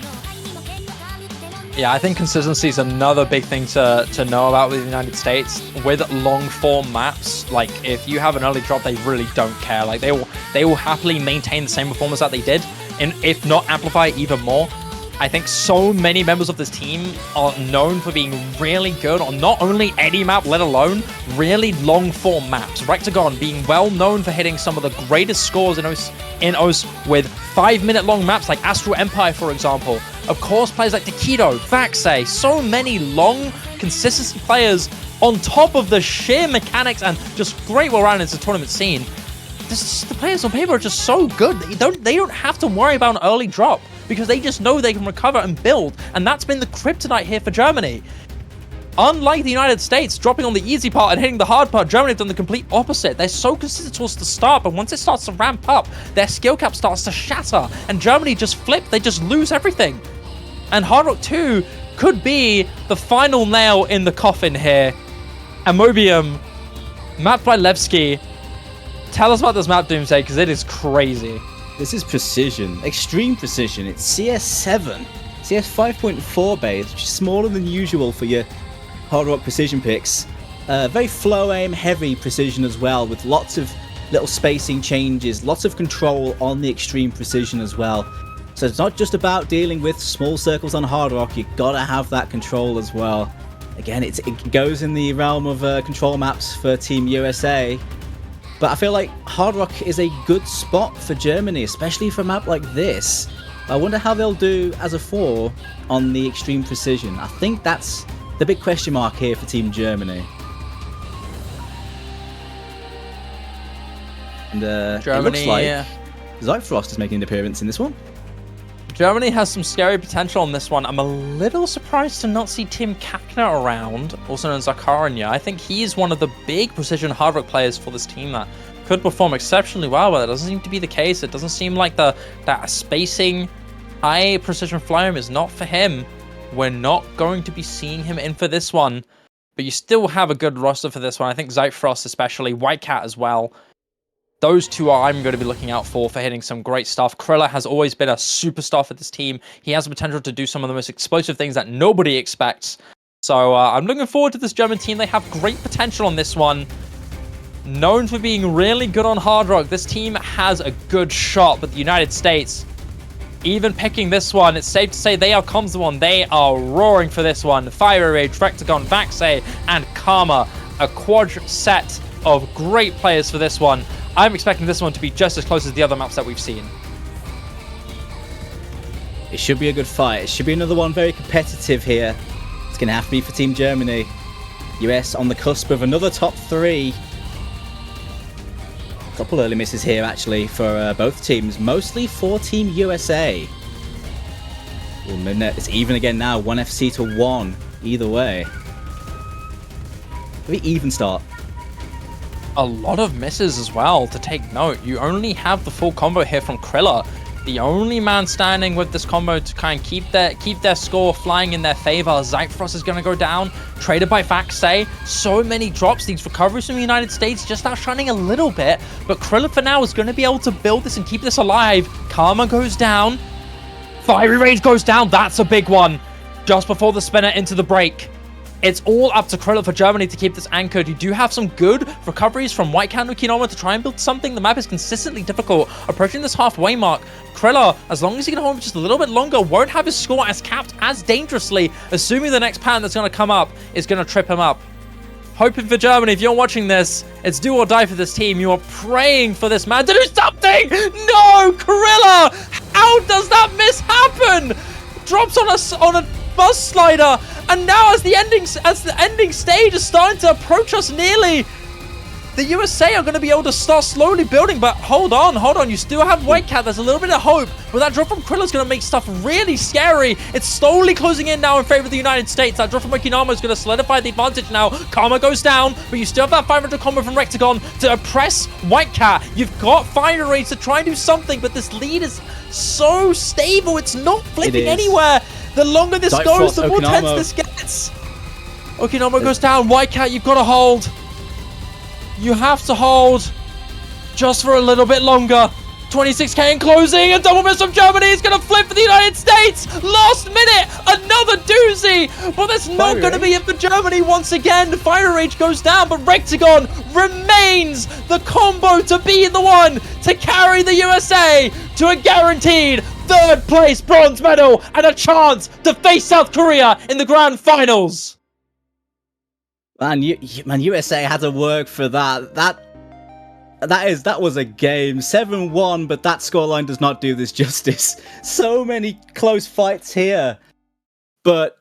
Yeah, I think consistency is another big thing to know about with the United States. With long form maps, like if you have an early drop, they really don't care. Like they will happily maintain the same performance that they did, and if not amplify it even more. I think so many members of this team are known for being really good on not only any map, let alone really long form maps. Rectagon being well known for hitting some of the greatest scores in OS with 5-minute long maps like Astral Empire, for example. Of course, players like Taquito, Vaxe, so many long consistency players on top of the sheer mechanics and just great well-rounded into the tournament scene. The players on paper are just so good. They don't have to worry about an early drop, because they just know they can recover and build, and that's been the kryptonite here for Germany. Unlike the United States, dropping on the easy part and hitting the hard part, Germany have done the complete opposite. They're so consistent towards the start, but once it starts to ramp up, their skill cap starts to shatter, and Germany just flip. They just lose everything. And Hard Rock 2 could be the final nail in the coffin here. Amobium, mapped by Levski. Tell us about this map, Doomsday, because it is crazy. This is precision, extreme precision. It's CS7, CS 5.4 base, which is smaller than usual for your Hard Rock precision picks. Very flow aim heavy precision as well, with lots of little spacing changes, lots of control on the extreme precision as well. So it's not just about dealing with small circles on Hard Rock, you gotta have that control as well. Again, it goes in the realm of control maps for Team USA. But I feel like Hard Rock is a good spot for Germany, especially for a map like this. I wonder how they'll do as a 4 on the extreme precision. I think that's the big question mark here for Team Germany. And Germany, it looks like Zyfrost is making an appearance in this one. Germany has some scary potential on this one. I'm a little surprised to not see Tim Kakner around, also known as Zakaranya. I think he's one of the big precision Hard Rock players for this team that could perform exceptionally well, but that doesn't seem to be the case. It doesn't seem like that spacing, high precision flame is not for him. We're not going to be seeing him in for this one, but you still have a good roster for this one. I think Zyfrost especially, White Cat as well. Those two are I'm going to be looking out for hitting some great stuff. Krilla has always been a superstar for this team. He has the potential to do some of the most explosive things that nobody expects. So I'm looking forward to this German team. They have great potential on this one. Known for being really good on Hard Rock, this team has a good shot, but the United States, even picking this one, it's safe to say they are comms the one. They are roaring for this one. Fire Rage, Rectagon, Vaxay, and Karma. A quad set of great players for this one. I'm expecting this one to be just as close as the other maps that we've seen. It should be a good fight. It should be another one very competitive here. It's going to have to be for Team Germany. US on the cusp of another top 3. A couple early misses here, actually, for both teams. Mostly for Team USA. It's even again now. 1 FC to 1. Either way. Very even start. A lot of misses as well, to take note. You only have the full combo here from Krilla. The only man standing with this combo to kind of keep their score flying in their favor. Zyfrost is going to go down, traded by Vaxay. So many drops. These recoveries from the United States just outshining a little bit, but Krilla for now is going to be able to build this and keep this alive. Karma goes down. Fiery Rage goes down. That's a big one. Just before the spinner into the break. It's all up to Krilla for Germany to keep this anchored. You do have some good recoveries from White Cat and Ukinoma to try and build something. The map is consistently difficult. Approaching this halfway mark, Krilla, as long as he can hold just a little bit longer, won't have his score as capped as dangerously, assuming the next pattern that's going to come up is going to trip him up. Hoping for Germany, if you're watching this, it's do or die for this team. You are praying for this man to do something! No! Krilla! How does that miss happen? Drops on a buzz slider, and now as the ending stage is starting to approach us nearly, the USA are going to be able to start slowly building. But hold on, you still have White Cat. There's a little bit of hope, but that drop from Krilla is going to make stuff really scary. It's slowly closing in now in favor of the United States. That drop from Ukinama is going to solidify the advantage now. Karma goes down, but you still have that 500 combo from Rectagon to oppress White Cat. You've got Fire Rage to try and do something, but this lead is so stable. It's not flipping anywhere. The longer this goes, the more tense this gets. Ukinoma goes down. White Cat, you've got to hold. You have to hold just for a little bit longer. 26k in closing. A double miss from Germany. Is going to flip for the United States. Last minute. Another doozy. But that's not going to be it for Germany once again. Fire Rage goes down, but Rectagon remains the combo to be the one to carry the USA to a guaranteed third place bronze medal and a chance to face South Korea in the grand finals. Man, USA had to work for that. That was a game. 7-1, but that scoreline does not do this justice. So many close fights here. But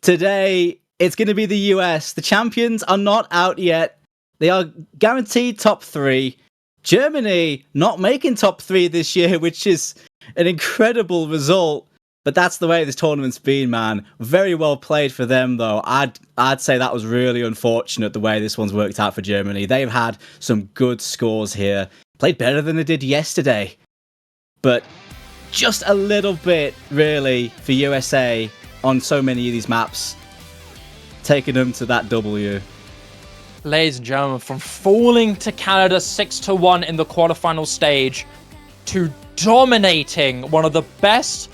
today, it's going to be the US. The champions are not out yet. They are guaranteed top 3. Germany not making top 3 this year, which is an incredible result. But that's the way this tournament's been, man. Very well played for them, though. I'd say that was really unfortunate the way this one's worked out for Germany. They've had some good scores here. Played better than they did yesterday. But just a little bit, really, for USA on so many of these maps. Taking them to that W. Ladies and gentlemen, from falling to Canada 6-1 in the quarterfinal stage to dominating one of the best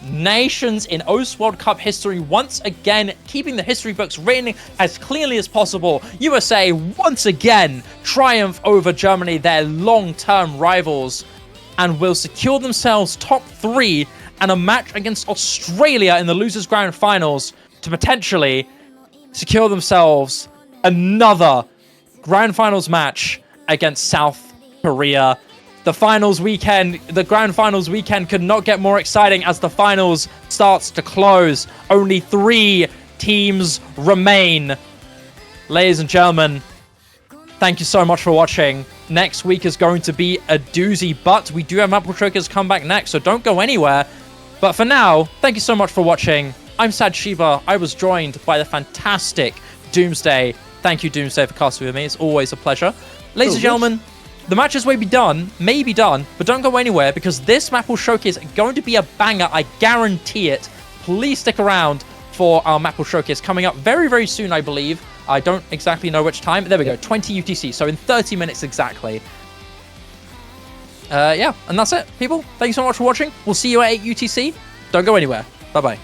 nations in OS World Cup history, once again keeping the history books written as clearly as possible. USA once again triumph over Germany, their long-term rivals, and will secure themselves top 3 and a match against Australia in the losers grand finals to potentially secure themselves another grand finals match against South Korea. The grand finals weekend could not get more exciting as the finals starts to close. Only 3 teams remain. Ladies and gentlemen, thank you so much for watching. Next week is going to be a doozy, but we do have Maple Chokers come back next, so don't go anywhere. But for now, thank you so much for watching. I'm Sad Shiba. I was joined by the fantastic Doomsday. Thank you, Doomsday, for casting with me. It's always a pleasure. Ladies and gentlemen, the matches may be done, but don't go anywhere because this Maple Showcase is going to be a banger. I guarantee it. Please stick around for our Maple Showcase coming up very, very soon, I believe. I don't exactly know which time. There we go, 20 UTC, so in 30 minutes exactly. Yeah, and that's it, people. Thank you so much for watching. We'll see you at 8 UTC. Don't go anywhere. Bye-bye.